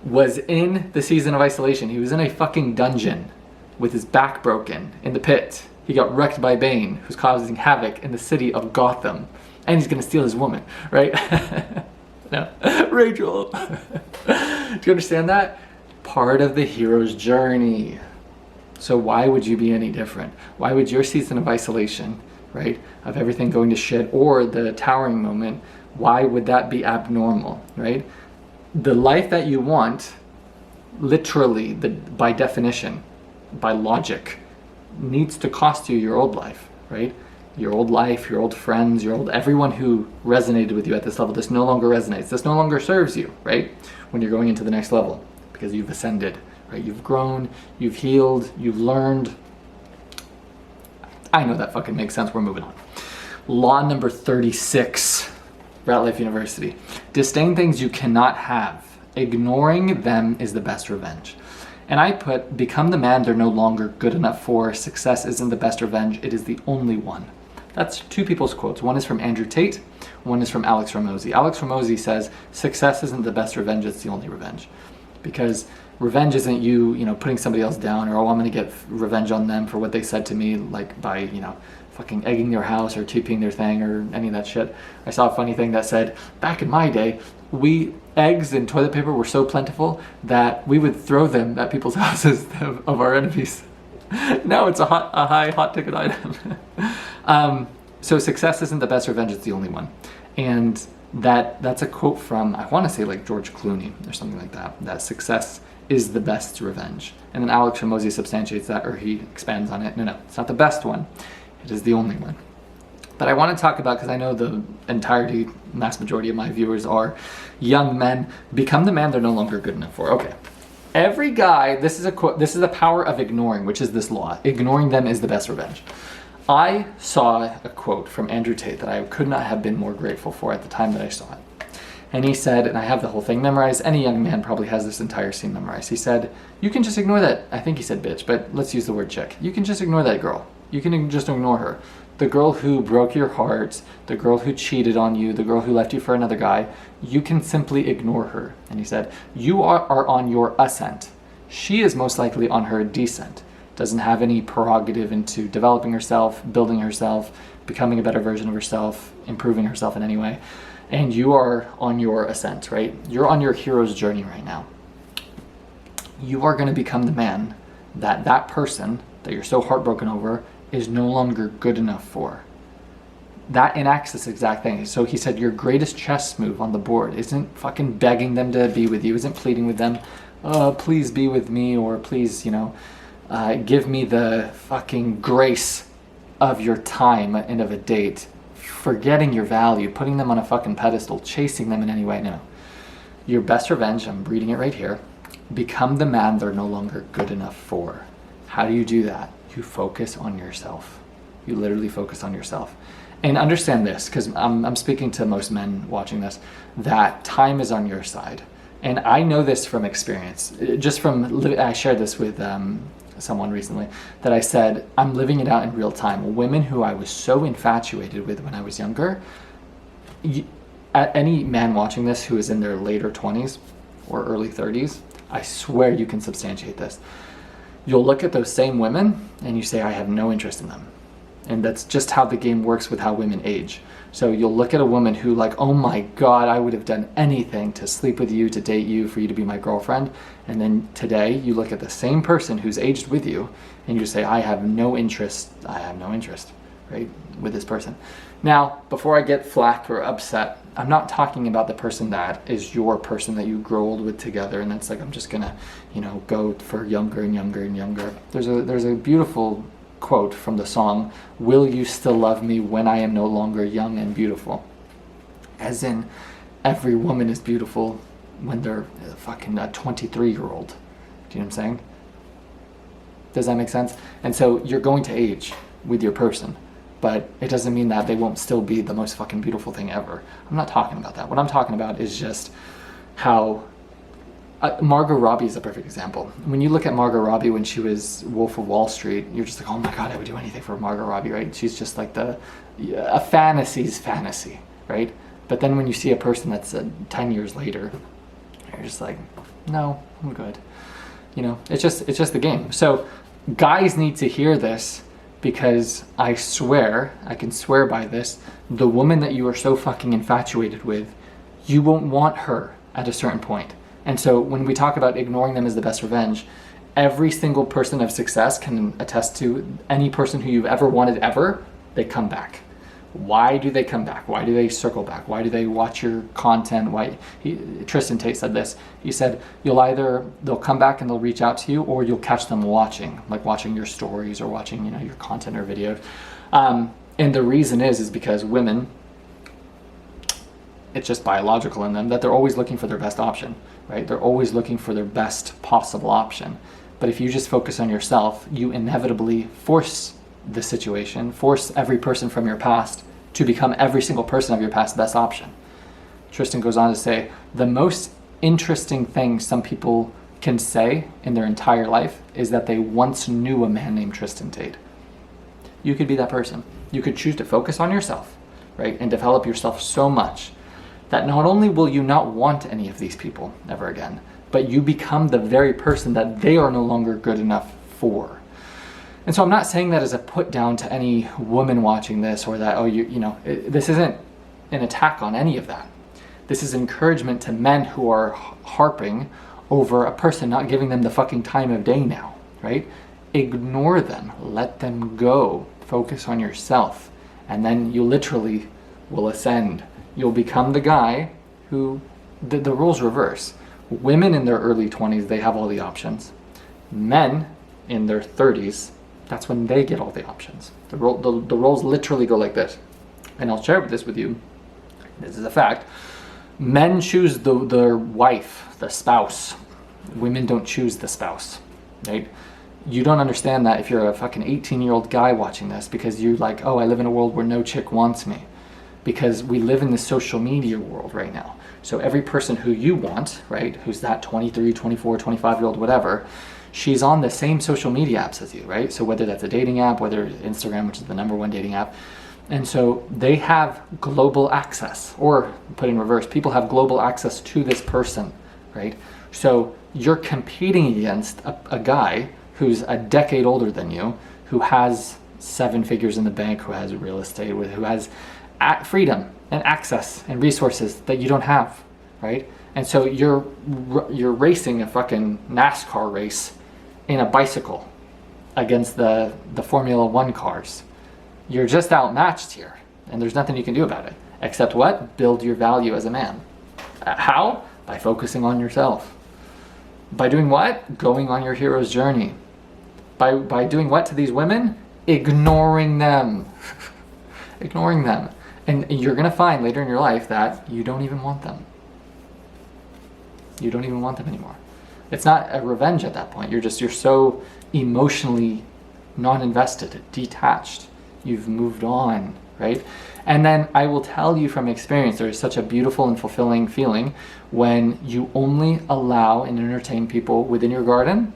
Speaker 1: was in the season of isolation. He was in a fucking dungeon with his back broken in the pit. He got wrecked by Bane, who's causing havoc in the city of Gotham. And he's gonna steal his woman, right? No, Rachel. Do you understand that? Part of the hero's journey. So why would you be any different? Why would your season of isolation, right, of everything going to shit, or the towering moment, why would that be abnormal, right? The life that you want, literally, by definition, by logic, needs to cost you your old life, right? Your old life, your old friends, everyone who resonated with you at this level. This no longer resonates. This no longer serves you, right? When you're going into the next level, because you've ascended, right? You've grown, you've healed, you've learned. I know that fucking makes sense. We're moving on. Law number 36, Ratliff University. Disdain things you cannot have. Ignoring them is the best revenge. And I put, become the man they're no longer good enough for. Success isn't the best revenge. It is the only one. That's two people's quotes. One is from Andrew Tate. One is from Alex Ramosi. Alex Ramosi says, success isn't the best revenge. It's the only revenge. Because revenge isn't you putting somebody else down, or, oh, I'm going to get revenge on them for what they said to me, like by, fucking egging their house or TPing their thing or any of that shit. I saw a funny thing that said, back in my day, eggs and toilet paper were so plentiful that we would throw them at people's houses of our enemies. Now it's a high hot ticket item. So success isn't the best revenge, it's the only one. And that's a quote from, I want to say like George Clooney or something like that, that success is the best revenge. And then Alex Ramosi substantiates that, or he expands on it. No, it's not the best one. It is the only one. But I want to talk about, because I know the mass majority of my viewers are young men, become the man they're no longer good enough for. Okay. Every guy, this is a quote, this is the power of ignoring, which is this law. Ignoring them is the best revenge. I saw a quote from Andrew Tate that I could not have been more grateful for at the time that I saw it. And he said, and I have the whole thing memorized, any young man probably has this entire scene memorized. He said, you can just ignore that, I think he said bitch, but let's use the word chick. You can just ignore that girl. You can just ignore her. The girl who broke your heart, the girl who cheated on you, the girl who left you for another guy, you can simply ignore her. And he said, you are on your ascent. She is most likely on her descent. Doesn't have any prerogative into developing herself, building herself, becoming a better version of herself, improving herself in any way. And you are on your ascent, right? You're on your hero's journey right now. You are going to become the man that person that you're so heartbroken over is no longer good enough for. That enacts this exact thing. So he said your greatest chess move on the board isn't fucking begging them to be with you, isn't pleading with them, please be with me, or please, give me the fucking grace of your time and of a date. Forgetting your value, putting them on a fucking pedestal, chasing them in any way. No. Your best revenge, I'm reading it right here, become the man they're no longer good enough for. How do you do that? You focus on yourself. You literally focus on yourself. And understand this, because I'm speaking to most men watching this, that time is on your side. And I know this from experience. I shared this with someone recently, that I said, I'm living it out in real time. Women who I was so infatuated with when I was younger, any man watching this who is in their later 20s or early 30s, I swear you can substantiate this. You'll look at those same women and you say, I have no interest in them. And that's just how the game works with how women age. So you'll look at a woman who like, oh my God, I would have done anything to sleep with you, to date you, for you to be my girlfriend. And then today you look at the same person who's aged with you and you say, I have no interest, right, with this person. Now, before I get flack or upset, I'm not talking about the person that is your person that you grow old with together and that's like, I'm just gonna, go for younger and younger and younger. There's a beautiful quote from the song, will you still love me when I am no longer young and beautiful? As in, every woman is beautiful when they're fucking a 23-year-old. Do you know what I'm saying? Does that make sense? And so you're going to age with your person, but it doesn't mean that they won't still be the most fucking beautiful thing ever. I'm not talking about that. What I'm talking about is just how Margot Robbie is a perfect example. When you look at Margot Robbie when she was Wolf of Wall Street, you're just like, oh my God, I would do anything for Margot Robbie, right? She's just like a fantasy's fantasy, right? But then when you see a person that's 10 years later, you're just like, no, I'm good. You know, it's just the game. So guys need to hear this, because I swear, I can swear by this, the woman that you are so fucking infatuated with, you won't want her at a certain point. And so when we talk about ignoring them as the best revenge, every single person of success can attest to any person who you've ever wanted ever, they come back. Why do they come back? Why do they circle back? Why do they watch your content? Tristan Tate said this. He said, they'll come back and they'll reach out to you, or you'll catch them watching your stories or watching, your content or videos. And the reason is because women, it's just biological in them that they're always looking for their best option, right? They're always looking for their best possible option. But if you just focus on yourself, you inevitably force the situation, force every person from your past to become every single person of your past best option. Tristan goes on to say, the most interesting thing some people can say in their entire life is that they once knew a man named Tristan Tate. You could be that person. You could choose to focus on yourself, right? And develop yourself so much that not only will you not want any of these people ever again, but you become the very person that they are no longer good enough for. And so I'm not saying that as a put down to any woman watching this, or that, this isn't an attack on any of that. This is encouragement to men who are harping over a person not giving them the fucking time of day now, right? Ignore them, let them go, focus on yourself, and then you literally will ascend. You'll become the guy who, the roles reverse. Women in their early 20s, they have all the options. Men in their 30s, that's when they get all the options. The roles literally go like this. And I'll share this with you. This is a fact. Men choose their wife, the spouse. Women don't choose the spouse, right? You don't understand that if you're a fucking 18-year-old guy watching this, because you're like, oh, I live in a world where no chick wants me. Because we live in the social media world right now. So every person who you want, right, who's that 23, 24, 25-year-old, whatever, she's on the same social media apps as you, right? So whether that's a dating app, whether Instagram, which is the #1 dating app. And so they have global access, or put in reverse, people have global access to this person, right? So you're competing against a guy who's a decade older than you, who has 7 figures in the bank, who has real estate, who has freedom and access and resources that you don't have, right? And so you're racing a fucking NASCAR race in a bicycle against the Formula 1 cars. You're just outmatched here, and there's nothing you can do about it. Except what? Build your value as a man. How? By focusing on yourself. By doing what? Going on your hero's journey. By doing what to these women? Ignoring them. Ignoring them. And you're going to find later in your life that you don't even want them. You don't even want them anymore. It's not a revenge at that point. You're so emotionally non-invested, detached. You've moved on, right? And then I will tell you from experience, there is such a beautiful and fulfilling feeling when you only allow and entertain people within your garden,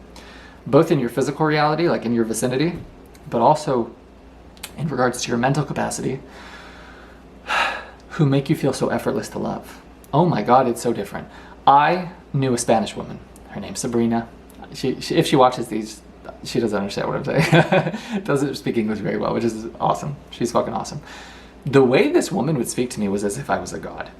Speaker 1: both in your physical reality, like in your vicinity, but also in regards to your mental capacity, who make you feel so effortless to love. Oh my God, it's so different. I knew a Spanish woman. Her name's Sabrina. She if she watches these, she doesn't understand what I'm saying. Doesn't speak English very well, which is awesome. She's fucking awesome. The way this woman would speak to me was as if I was a god.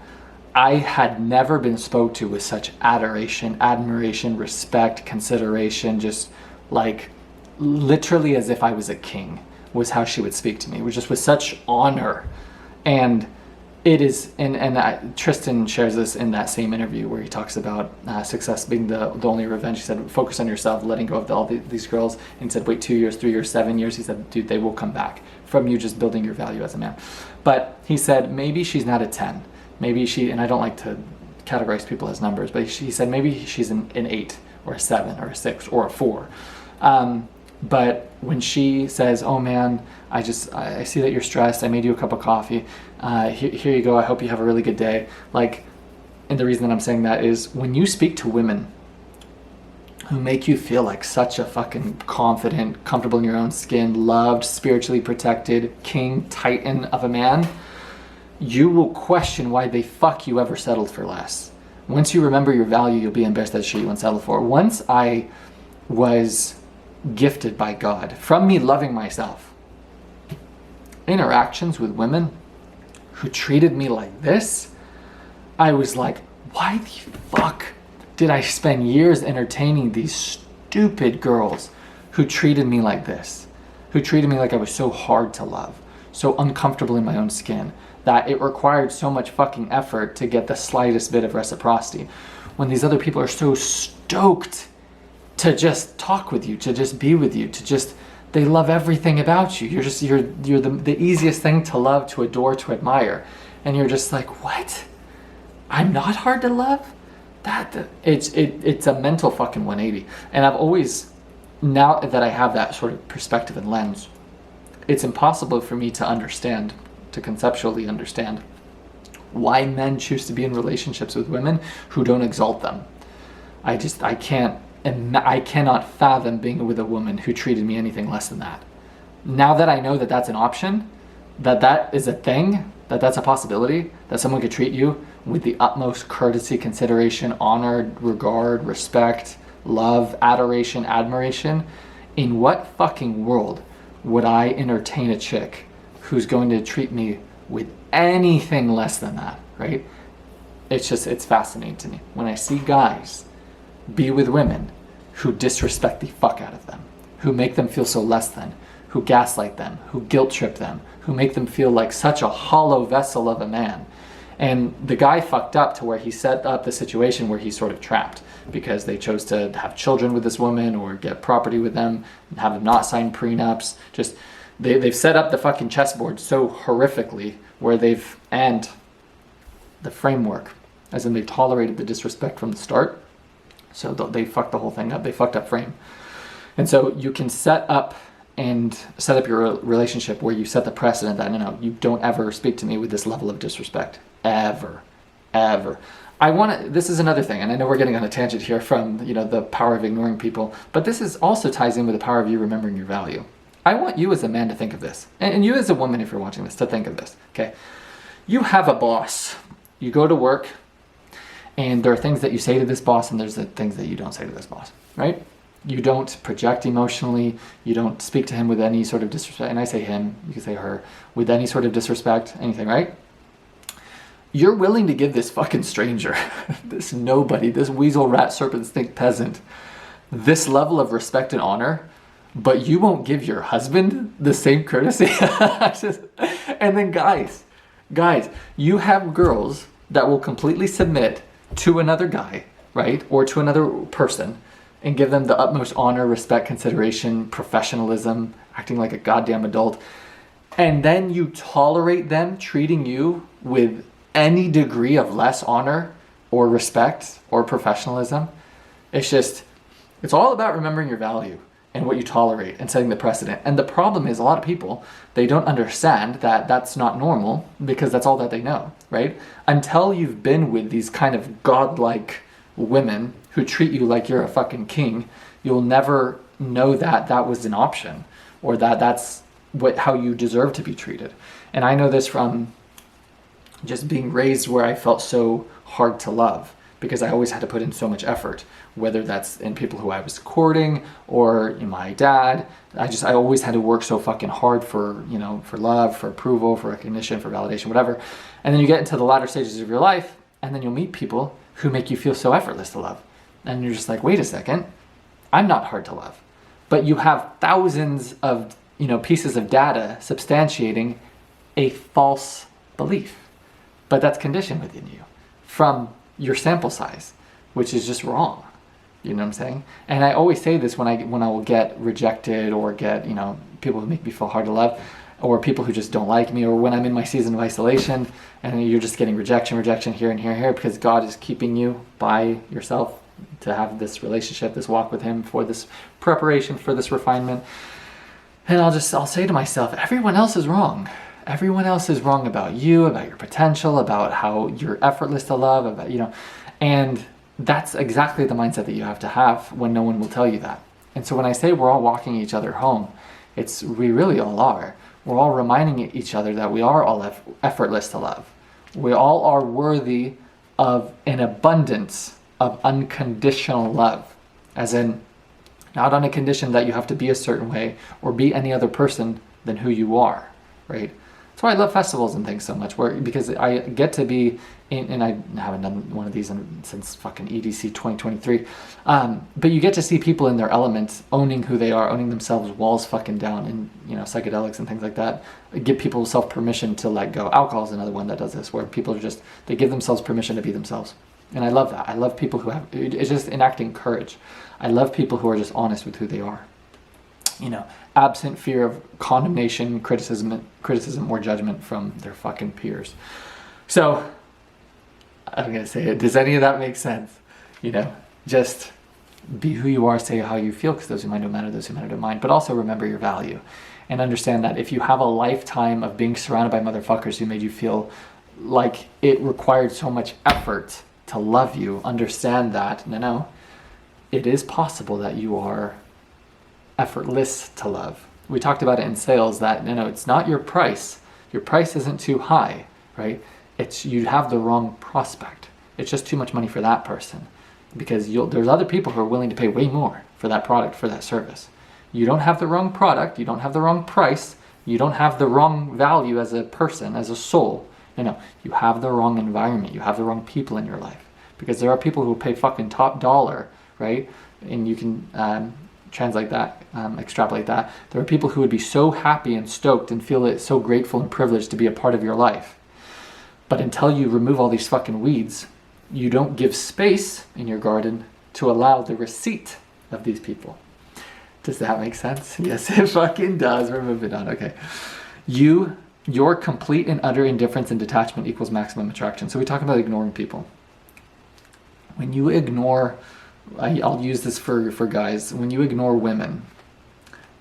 Speaker 1: I had never been spoke to with such adoration, admiration, respect, consideration, just like literally as if I was a king was how she would speak to me. It was just with such honor. And it is, and Tristan shares this in that same interview where he talks about success being the only revenge. He said, focus on yourself, letting go of all these girls. And he said, wait 2 years, 3 years, 7 years. He said, dude, they will come back from you just building your value as a man. But he said, maybe she's not a 10. Maybe she, and I don't like to categorize people as numbers, but he said maybe she's an 8 or a 7 or a 6 or a 4. But when she says, oh man, I see that you're stressed, I made you a cup of coffee, here you go, I hope you have a really good day. Like, and the reason that I'm saying that is when you speak to women who make you feel like such a fucking confident, comfortable in your own skin, loved, spiritually protected, king, titan of a man, you will question why the fuck you ever settled for less. Once you remember your value, you'll be embarrassed at the shit you once settled for. Once I was gifted by God, from me loving myself, interactions with women who treated me like this, I was like, why the fuck did I spend years entertaining these stupid girls who treated me like this? Who treated me like I was so hard to love, so uncomfortable in my own skin, that it required so much fucking effort to get the slightest bit of reciprocity. When these other people are so stoked to just talk with you, to just be with you, to just, they love everything about you. You're the easiest thing to love, to adore, to admire. And you're just like, what? I'm not hard to love? It's a mental fucking 180. And I've always, now that I have that sort of perspective and lens, it's impossible for me to understand, to conceptually understand, why men choose to be in relationships with women who don't exalt them. I cannot fathom being with a woman who treated me anything less than that. Now that I know that that's an option, that is a thing, that's a possibility, that someone could treat you with the utmost courtesy, consideration, honor, regard, respect, love, adoration, admiration, in what fucking world would I entertain a chick who's going to treat me with anything less than that, right? It's fascinating to me when I see guys be with women who disrespect the fuck out of them, who make them feel so less than, who gaslight them, who guilt trip them, who make them feel like such a hollow vessel of a man. And the guy fucked up to where he set up the situation where he's sort of trapped because they chose to have children with this woman or get property with them and have them not sign prenups. Just they've set up the fucking chessboard so horrifically where and the framework, as in they tolerated the disrespect from the start. So they fucked the whole thing up. They fucked up frame. And so you can set up your relationship where you set the precedent that, no, you don't ever speak to me with this level of disrespect. Ever. This is another thing, and I know we're getting on a tangent here from, the power of ignoring people, but this is also ties in with the power of you remembering your value. I want you as a man to think of this, and you as a woman, if you're watching this, to think of this, okay? You have a boss. You go to work, and there are things that you say to this boss, and there's the things that you don't say to this boss, right? You don't project emotionally. You don't speak to him with any sort of disrespect. And I say him, you can say her, with any sort of disrespect, anything, right? You're willing to give this fucking stranger, this nobody, this weasel, rat, serpent, stink peasant, this level of respect and honor, but you won't give your husband the same courtesy? And then guys, you have girls that will completely submit to another guy, right? Or to another person, and give them the utmost honor, respect, consideration, professionalism, acting like a goddamn adult. And then you tolerate them treating you with any degree of less honor or respect or professionalism. It's all about remembering your value and what you tolerate and setting the precedent. And the problem is a lot of people, they don't understand that that's not normal because that's all that they know, right? Until you've been with these kind of godlike women who treat you like you're a fucking king, you'll never know that that was an option or that that's how you deserve to be treated. And I know this from just being raised where I felt so hard to love because I always had to put in so much effort, whether that's in people who I was courting or in my dad. I always had to work so fucking hard for love, for approval, for recognition, for validation, whatever. And then you get into the latter stages of your life and then you'll meet people who make you feel so effortless to love. And you're just like, wait a second, I'm not hard to love. But you have thousands of, pieces of data substantiating a false belief. But that's conditioned within you from your sample size, which is just wrong. You know what I'm saying? And I always say this when I will get rejected or get, people who make me feel hard to love, or people who just don't like me, or when I'm in my season of isolation and you're just getting rejection here and here, because God is keeping you by yourself to have this relationship, this walk with him, for this preparation, for this refinement. And I'll say to myself, everyone else is wrong. Everyone else is wrong about you, about your potential, about how you're effortless to love, about, and that's exactly the mindset that you have to have when no one will tell you that. And so when I say we're all walking each other home, we really all are. We're all reminding each other that we are all effortless to love. We all are worthy of an abundance of unconditional love. As in, not on a condition that you have to be a certain way or be any other person than who you are, right? That's why I love festivals and things so much, because I get to be in, and I haven't done one of these since fucking EDC 2023, but you get to see people in their elements, owning who they are, owning themselves, walls fucking down, and psychedelics and things like that. Give people self-permission to let go. Alcohol is another one that does this, where people they give themselves permission to be themselves. And I love that. I love people who it's just enacting courage. I love people who are just honest with who they are. Absent fear of condemnation, criticism or judgment from their fucking peers. So, I'm going to say it. Does any of that make sense? Just be who you are, say how you feel, because those who mind don't matter, those who matter don't mind. But also remember your value. And understand that if you have a lifetime of being surrounded by motherfuckers who made you feel like it required so much effort to love you, understand that, no, it is possible that you are effortless to love. We talked about it in sales that, it's not your price. Your price isn't too high, right? It's you have the wrong prospect. It's just too much money for that person, because there's other people who are willing to pay way more for that product, for that service. You don't have the wrong product. You don't have the wrong price. You don't have the wrong value as a person, as a soul. No, you have the wrong environment. You have the wrong people in your life, because there are people who pay fucking top dollar, right? And you can translate that, extrapolate that. There are people who would be so happy and stoked and feel it so grateful and privileged to be a part of your life. But until you remove all these fucking weeds, you don't give space in your garden to allow the receipt of these people. Does that make sense? Yes, it fucking does. We're moving on. Okay. Your complete and utter indifference and detachment equals maximum attraction. So we talk about ignoring people. When you ignore, I'll use this for guys. When you ignore women,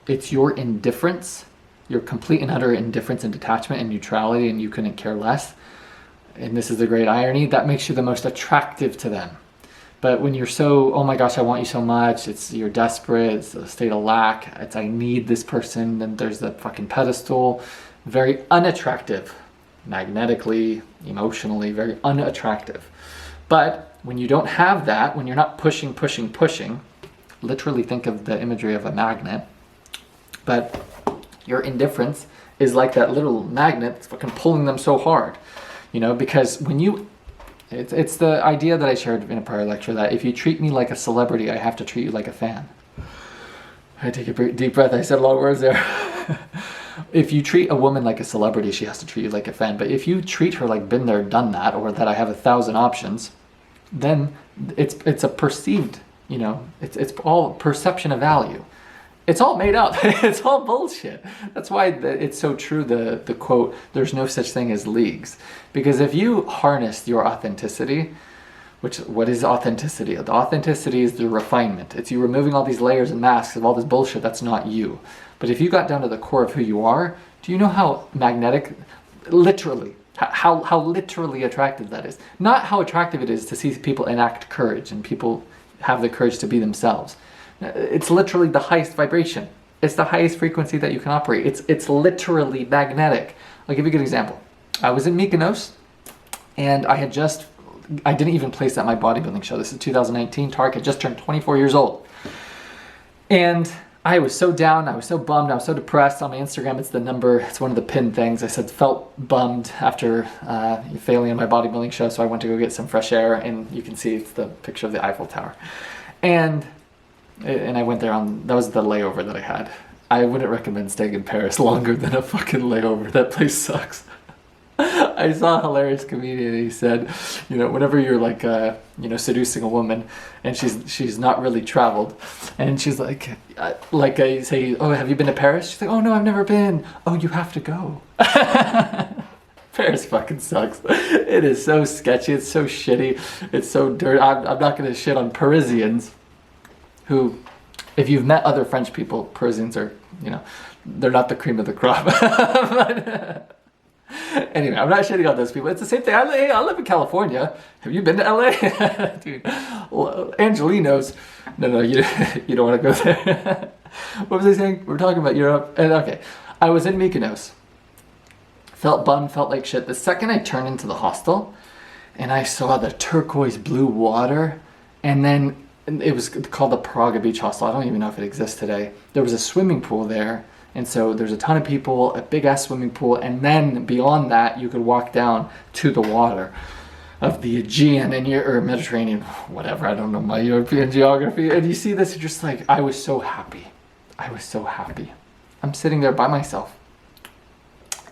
Speaker 1: it's your indifference, your complete and utter indifference and detachment and neutrality, and you couldn't care less. And this is the great irony, that makes you the most attractive to them. But when you're so, oh my gosh, I want you so much, you're desperate, it's a state of lack, it's I need this person, then there's the fucking pedestal, very unattractive, magnetically, emotionally, very unattractive. But when you don't have that, when you're not pushing, literally think of the imagery of a magnet, but your indifference is like that little magnet that's fucking pulling them so hard, because when it's the idea that I shared in a prior lecture that if you treat me like a celebrity, I have to treat you like a fan. I take a deep breath, I said a lot of words there. If you treat a woman like a celebrity, she has to treat you like a fan. But if you treat her like been there, done that, or that I have 1,000 options, then it's a perceived, it's all perception of value. It's all made up. It's all bullshit. That's why it's so true, the quote, there's no such thing as leagues. Because if you harness your authenticity, what is authenticity? The authenticity is the refinement. It's you removing all these layers and masks of all this bullshit that's not you. But if you got down to the core of who you are, do you know how magnetic, literally, how literally attractive that is? Not how attractive it is to see people enact courage and people have the courage to be themselves. It's literally the highest vibration. It's the highest frequency that you can operate. It's literally magnetic. I'll give you a good example. I was in Mykonos, and I didn't even place at my bodybuilding show. This is 2019. Tarek had just turned 24 years old. And I was so down, I was so bummed, I was so depressed. On my Instagram, it's one of the pinned things. I said, felt bummed after failing in my bodybuilding show, so I went to go get some fresh air, and you can see it's the picture of the Eiffel Tower. And I went there that was the layover that I had. I wouldn't recommend staying in Paris longer than a fucking layover. That place sucks. I saw a hilarious comedian, he said, whenever you're like, seducing a woman and she's not really traveled, and she's like I say, oh, have you been to Paris? She's like, oh no, I've never been. Oh, you have to go. Paris fucking sucks. It is so sketchy, it's so shitty, it's so dirty. I'm not gonna shit on Parisians, who, if you've met other French people, Parisians are, they're not the cream of the crop. Anyway, I'm not shitting on those people. It's the same thing. I live in California. Have you been to LA? Dude, well, Angelinos. No, you don't want to go there. What was I saying? We're talking about Europe. And okay, I was in Mykonos. Felt bummed, felt like shit. The second I turned into the hostel and I saw the turquoise blue water, and then it was called the Praga Beach Hostel. I don't even know if it exists today. There was a swimming pool there. And so there's a ton of people, a big ass swimming pool, and then beyond that, you could walk down to the water of the Aegean or Mediterranean, whatever. I don't know my European geography. And you see this, you're just like, I was so happy. I was so happy. I'm sitting there by myself,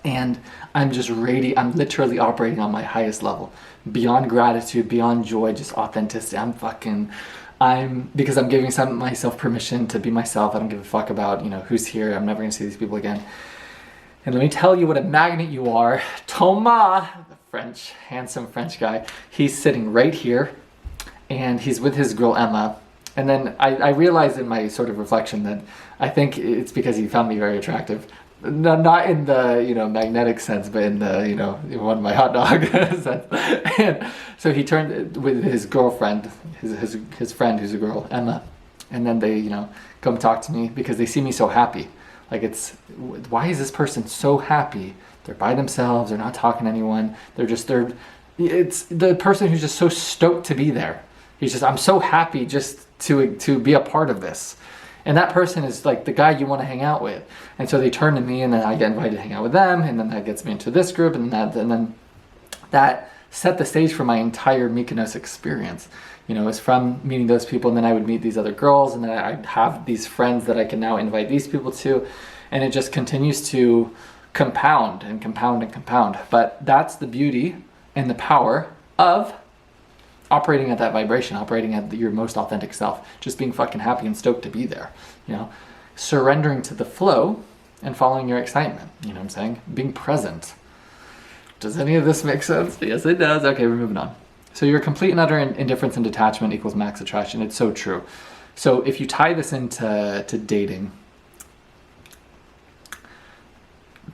Speaker 1: and I'm just I'm literally operating on my highest level, beyond gratitude, beyond joy, just authenticity. Because I'm giving myself permission to be myself. I don't give a fuck about, who's here. I'm never gonna see these people again. And let me tell you what a magnet you are. Thomas, the handsome French guy, he's sitting right here, and he's with his girl Emma. And then I realized in my sort of reflection that I think it's because he found me very attractive. No, not in the magnetic sense, but in the one of my hot dog sense. And so he turned with his girlfriend, his friend who's a girl, Emma, and then they come talk to me because they see me so happy. Like, why is this person so happy? They're by themselves. They're not talking to anyone. It's the person who's just so stoked to be there. I'm so happy just to be a part of this. And that person is like the guy you want to hang out with. And so they turn to me, and then I get invited to hang out with them, and then that gets me into this group, and then that set the stage for my entire Mykonos experience. It's from meeting those people, and then I would meet these other girls, and then I'd have these friends that I can now invite these people to, and it just continues to compound and compound and compound. But that's the beauty and the power of operating at that vibration, operating at your most authentic self, just being fucking happy and stoked to be there, surrendering to the flow and following your excitement, you know what I'm saying? Being present. Does any of this make sense? Yes, it does. Okay, we're moving on. So your complete and utter indifference and detachment equals max attraction. It's so true. So if you tie this into dating,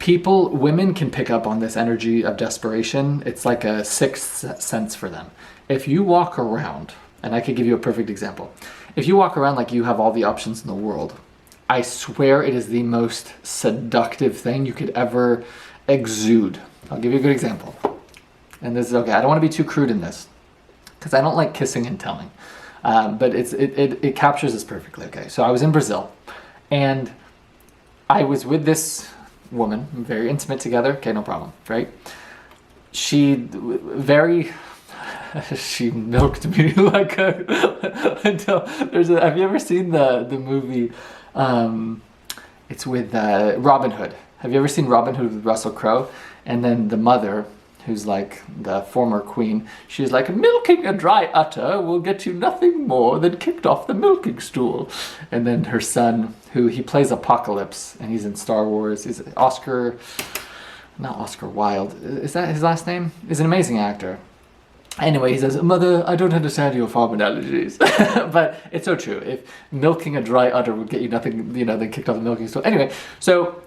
Speaker 1: women can pick up on this energy of desperation. It's like a sixth sense for them. If you walk around, and I could give you a perfect example. If you walk around like you have all the options in the world, I swear it is the most seductive thing you could ever exude. I'll give you a good example. And this is okay. I don't want to be too crude in this, because I don't like kissing and telling. But it captures this perfectly. Okay, so I was in Brazil, and I was with this woman, very intimate together. Okay, no problem, right? She milked me like until have you ever seen the movie, it's with Robin Hood. Have you ever seen Robin Hood with Russell Crowe? And then the mother, who's like the former queen, she's like, milking a dry udder will get you nothing more than kicked off the milking stool. And then her son, who he plays Apocalypse, and he's in Star Wars, he's not Oscar Wilde, is that his last name? He's an amazing actor. Anyway, he says, Mother, I don't understand your farm analogies. But it's so true. If milking a dry udder would get you nothing, than kicked off the milking stool. Anyway, so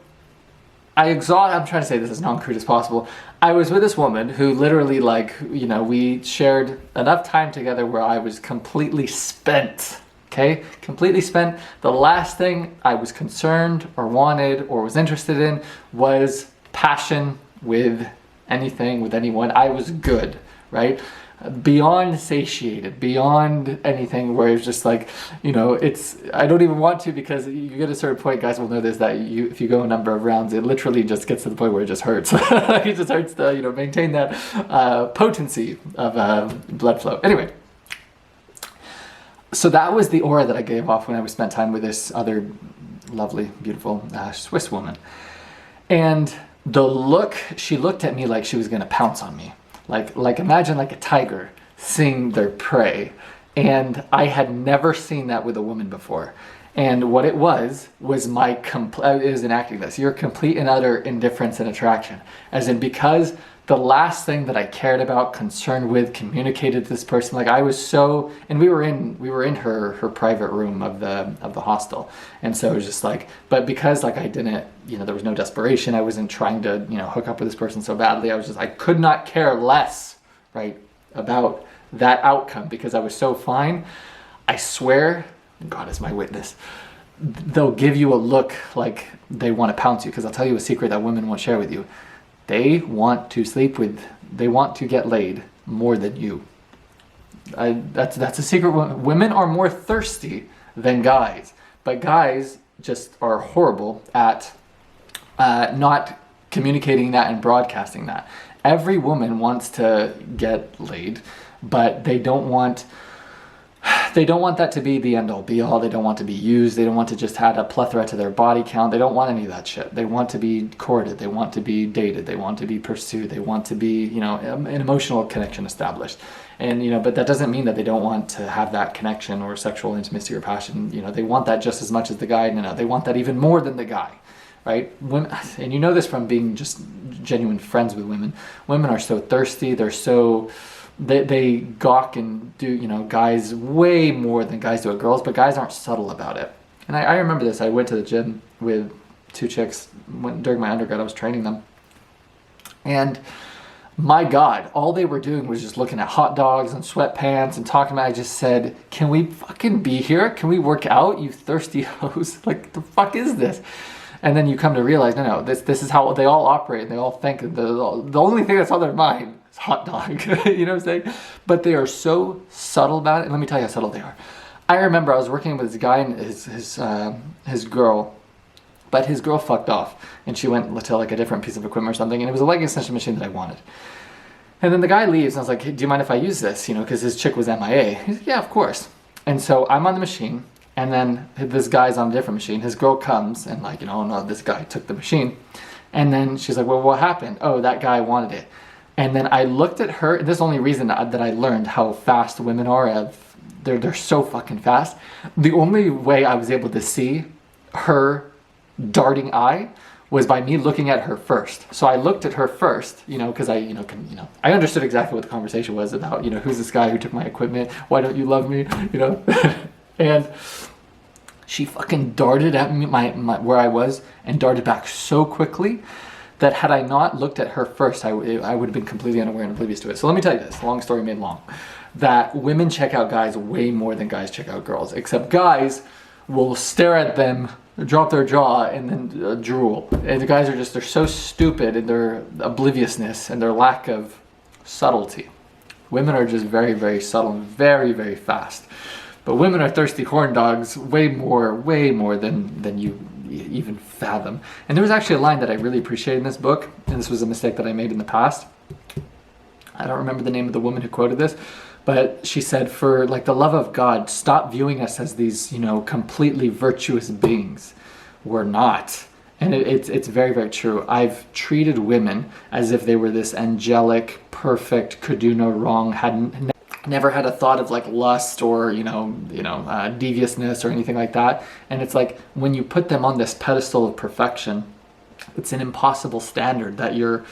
Speaker 1: I'm trying to say this as non-crude as possible. I was with this woman who literally, we shared enough time together where I was completely spent. Okay? Completely spent. The last thing I was concerned or wanted or was interested in was passion with anything, with anyone. I was good, right? Beyond satiated, beyond anything where it's just like, I don't even want to, because you get a certain point, guys will know this, that if you go a number of rounds, it literally just gets to the point where it just hurts. It just hurts to, maintain that potency of blood flow. Anyway, so that was the aura that I gave off when I spent time with this other lovely, beautiful Swiss woman. And the look, she looked at me like she was going to pounce on me. Like imagine like a tiger seeing their prey. And I had never seen that with a woman before. And what it was my it was enacting this, your complete and utter indifference and attraction. As in, because the last thing that I cared about, concerned with, communicated to this person, like I was so, and we were in her private room of the hostel. And so it was just like, but because like I didn't, there was no desperation, I wasn't trying to, hook up with this person so badly. I could not care less, right, about that outcome because I was so fine. I swear, God is my witness, they'll give you a look like they want to pounce you, because I'll tell you a secret that women won't share with you. They want to get laid more than you. That's a secret. Women are more thirsty than guys, but guys just are horrible at not communicating that and broadcasting that. Every woman wants to get laid, but they don't want that to be the end all be all. They don't want to be used. They don't want to just add a plethora to their body count. They don't want any of that shit. They want to be courted. They want to be dated. They want to be pursued. They want to be, an emotional connection established. And, but that doesn't mean that they don't want to have that connection or sexual intimacy or passion. They want that just as much as the guy. No, they want that even more than the guy, right? Women, and you know this from being just genuine friends with women. Women are so thirsty. They're so... They gawk and do, guys way more than guys do at girls, but guys aren't subtle about it. And I remember this. I went to the gym with two chicks during my undergrad. I was training them. And my God, all they were doing was just looking at hot dogs and sweatpants and talking about it. I just said, can we fucking be here? Can we work out, you thirsty hoes? Like, the fuck is this? And then you come to realize, no, this is how they all operate. And they all think the only thing that's on their mind is hot dog. You know what I'm saying? But they are so subtle about it. And let me tell you how subtle they are. I remember I was working with this guy and his girl, but his girl fucked off. And she went to like a different piece of equipment or something. And it was a leg extension machine that I wanted. And then the guy leaves and I was like, hey, do you mind if I use this? Because his chick was MIA. He's like, yeah, of course. And so I'm on the machine. And then this guy's on a different machine. His girl comes and like, oh no, this guy took the machine. And then she's like, well, what happened? Oh, that guy wanted it. And then I looked at her. This is the only reason that I learned how fast women are. They're so fucking fast. The only way I was able to see her darting eye was by me looking at her first. So I looked at her first, because I understood exactly what the conversation was about. Who's this guy who took my equipment? Why don't you love me? And she fucking darted at me, my where I was, and darted back so quickly that had I not looked at her first, I would have been completely unaware and oblivious to it. So let me tell you this, long story made long, that women check out guys way more than guys check out girls, except guys will stare at them, drop their jaw, and then drool. And the guys they're so stupid in their obliviousness and their lack of subtlety. Women are just very, very subtle and very, very fast. But women are thirsty horn dogs way more than you even fathom. And there was actually a line that I really appreciated in this book, and this was a mistake that I made in the past. I don't remember the name of the woman who quoted this, but she said, for like the love of God, stop viewing us as these, completely virtuous beings. We're not. And it's very, very true. I've treated women as if they were this angelic, perfect, could do no wrong, never had a thought of like lust or deviousness or anything like that. And it's like when you put them on this pedestal of perfection, it's an impossible standard that you're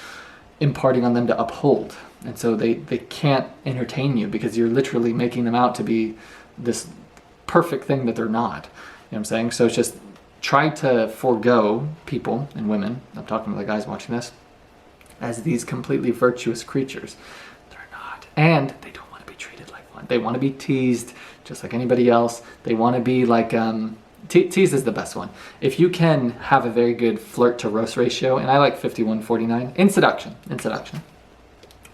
Speaker 1: imparting on them to uphold. And so they can't entertain you because you're literally making them out to be this perfect thing that they're not. You know what I'm saying? So it's just try to forego people and women, I'm talking to the guys watching this, as these completely virtuous creatures. They're not. And they don't want to be treated like one. They want to be teased just like anybody else. They want to be like, tease is the best one. If you can have a very good flirt to roast ratio, and I like 51-49, in seduction,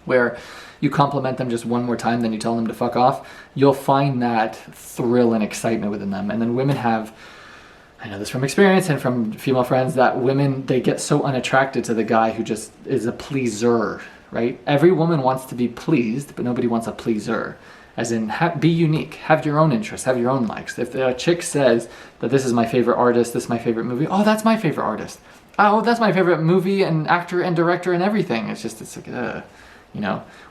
Speaker 1: where you compliment them just one more time, then you tell them to fuck off, you'll find that thrill and excitement within them. And then women have, I know this from experience and from female friends, that women, they get so unattracted to the guy who just is a pleaser, right? Every woman wants to be pleased, but nobody wants a pleaser. As in, be unique, have your own interests, have your own likes. If a chick says that this is my favorite artist, this is my favorite movie, oh, that's my favorite artist. Oh, that's my favorite movie and actor and director and everything. It's like,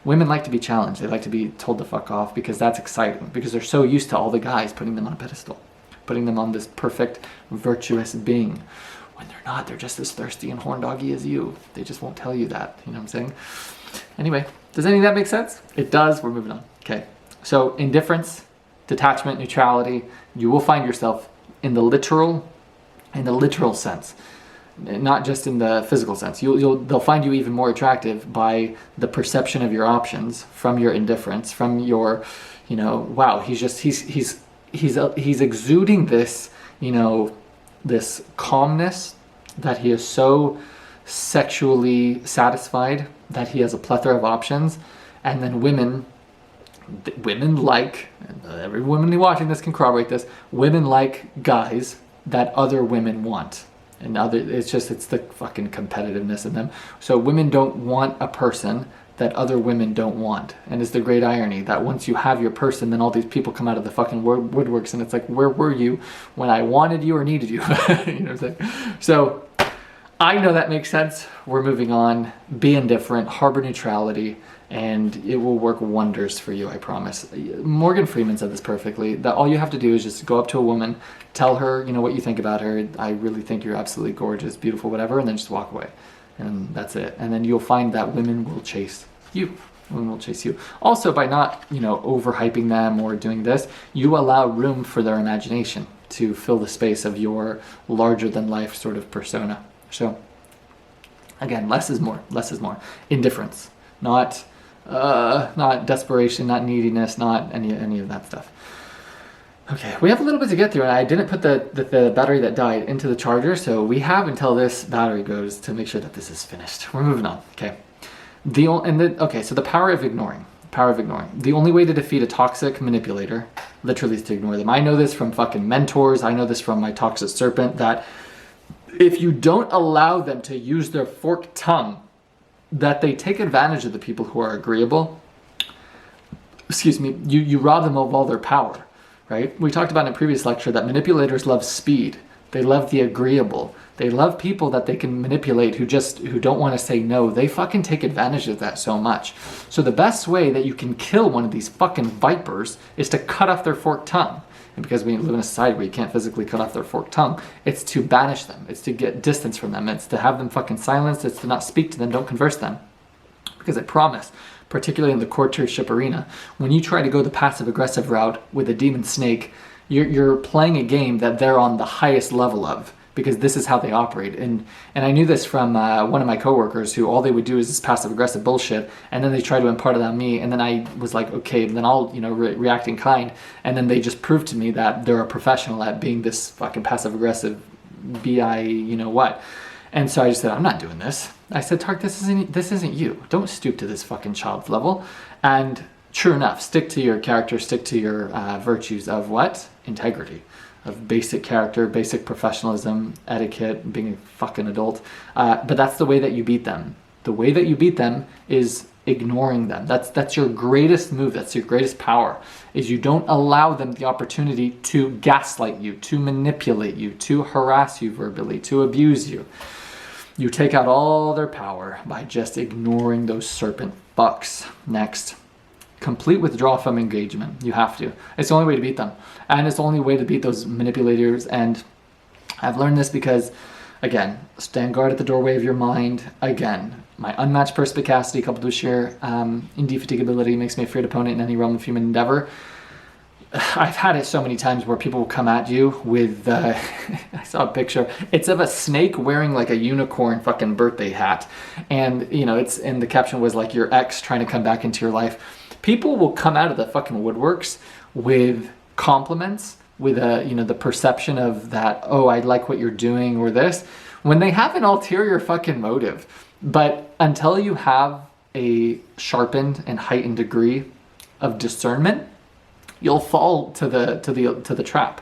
Speaker 1: women like to be challenged. They like to be told to fuck off because that's exciting, because they're so used to all the guys putting them on a pedestal. putting them on this perfect, virtuous being. When they're not, they're just as thirsty and horn doggy as you. They just won't tell you that, you know what I'm saying? Anyway, does any of that make sense? It does, we're moving on. Okay, so indifference, detachment, neutrality, you will find yourself in the literal sense, not just in the physical sense. They'll find you even more attractive by the perception of your options, from your indifference, from your, you know, wow, he's exuding this, you know, this calmness, that he is so sexually satisfied that he has a plethora of options. And then women like, every woman watching this can corroborate this, women like guys that other women want. And it's the fucking competitiveness in them. So women don't want a person that other women don't want. And it's the great irony that once you have your person, then all these people come out of the fucking woodworks, and it's like, where were you when I wanted you or needed you? You know what I'm saying? So I know that makes sense. We're moving on. Be indifferent, harbor neutrality, and it will work wonders for you, I promise. Morgan Freeman said this perfectly, that all you have to do is just go up to a woman, tell her, you know, what you think about her. I really think you're absolutely gorgeous, beautiful, whatever, and then just walk away. And that's it. And then you'll find that women will chase you. Women will chase you. Also, by not, you know, overhyping them or doing this, you allow room for their imagination to fill the space of your larger than life sort of persona. So again, less is more. Less is more. Indifference, not desperation, not neediness, not any of that stuff. Okay, we have a little bit to get through, and I didn't put the battery that died into the charger, so we have until this battery goes to make sure that this is finished. We're moving on. Okay. So the power of ignoring. The only way to defeat a toxic manipulator, literally, is to ignore them. I know this from fucking mentors. I know this from my toxic serpent, that if you don't allow them to use their forked tongue, that they take advantage of the people who are agreeable. Excuse me, you rob them of all their power, right? We talked about in a previous lecture that manipulators love speed. They love the agreeable. They love people that they can manipulate who don't want to say no. They fucking take advantage of that so much. So the best way that you can kill one of these fucking vipers is to cut off their forked tongue. And because we live in a society where you can't physically cut off their forked tongue, it's to banish them. It's to get distance from them. It's to have them fucking silenced. It's to not speak to them. Don't converse them. Because I promise, particularly in the courtiership arena, when you try to go the passive-aggressive route with a demon snake, you're playing a game that they're on the highest level of, because this is how they operate. And I knew this from one of my coworkers, who all they would do is this passive-aggressive bullshit, and then they try to impart it on me, and then I was like, okay, then I'll, react in kind, and then they just proved to me that they're a professional at being this fucking passive-aggressive what. And so I just said, I'm not doing this. I said, Tark, this isn't you. Don't stoop to this fucking child's level. And true enough, stick to your character, stick to your virtues of what? Integrity. Of basic character, basic professionalism, etiquette, being a fucking adult. But that's the way that you beat them. The way that you beat them is ignoring them. That's your greatest move. That's your greatest power, is you don't allow them the opportunity to gaslight you, to manipulate you, to harass you verbally, to abuse you. You take out all their power by just ignoring those serpent fucks. Next. Complete withdrawal from engagement. You have to. It's the only way to beat them. And it's the only way to beat those manipulators. And I've learned this because, again, stand guard at the doorway of your mind. Again, my unmatched perspicacity coupled with sheer indefatigability makes me a feared opponent in any realm of human endeavor. I've had it so many times where people will come at you with, I saw a picture, it's of a snake wearing like a unicorn fucking birthday hat. And, and the caption was like, your ex trying to come back into your life. People will come out of the fucking woodworks with compliments, with the perception of that, oh, I like what you're doing, or this, when they have an ulterior fucking motive. But until you have a sharpened and heightened degree of discernment, you'll fall to the trap.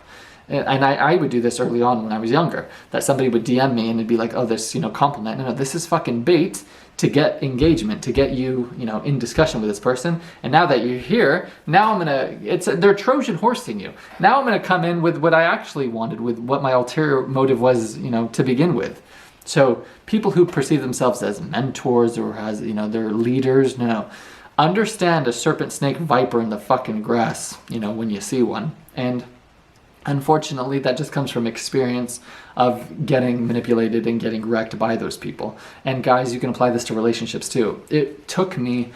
Speaker 1: And I would do this early on when I was younger, that somebody would DM me and it'd be like, oh, this, compliment. No, this is fucking bait to get engagement, to get you, in discussion with this person. And now that you're here, now they're Trojan horsing you. Now I'm gonna come in with what I actually wanted, with what my ulterior motive was, to begin with. So people who perceive themselves as mentors or as, they're leaders, no. Understand a serpent, snake, viper in the fucking grass, when you see one. And Unfortunately, that just comes from experience of getting manipulated and getting wrecked by those people. And guys, you can apply this to relationships too. It took me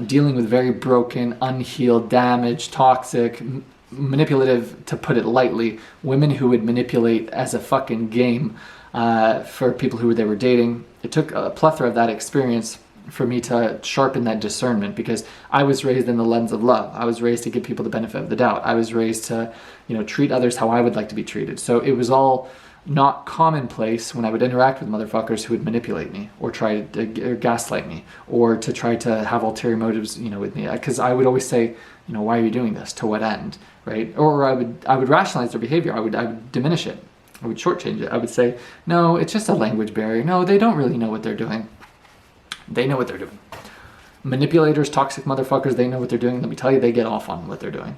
Speaker 1: dealing with very broken, unhealed, damaged, toxic, manipulative, to put it lightly, women who would manipulate as a fucking game for people who they were dating. It took a plethora of that experience for me to sharpen that discernment, because I was raised in the lens of love. I was raised to give people the benefit of the doubt. I was raised to, treat others how I would like to be treated. So it was all not commonplace when I would interact with motherfuckers who would manipulate me or try to gaslight me or to try to have ulterior motives, with me. Because I would always say, why are you doing this? To what end, right? Or I would rationalize their behavior. I would diminish it. I would shortchange it. I would say, no, it's just a language barrier. No, they don't really know what they're doing. They know what they're doing. Manipulators, toxic motherfuckers, they know what they're doing. Let me tell you, they get off on what they're doing.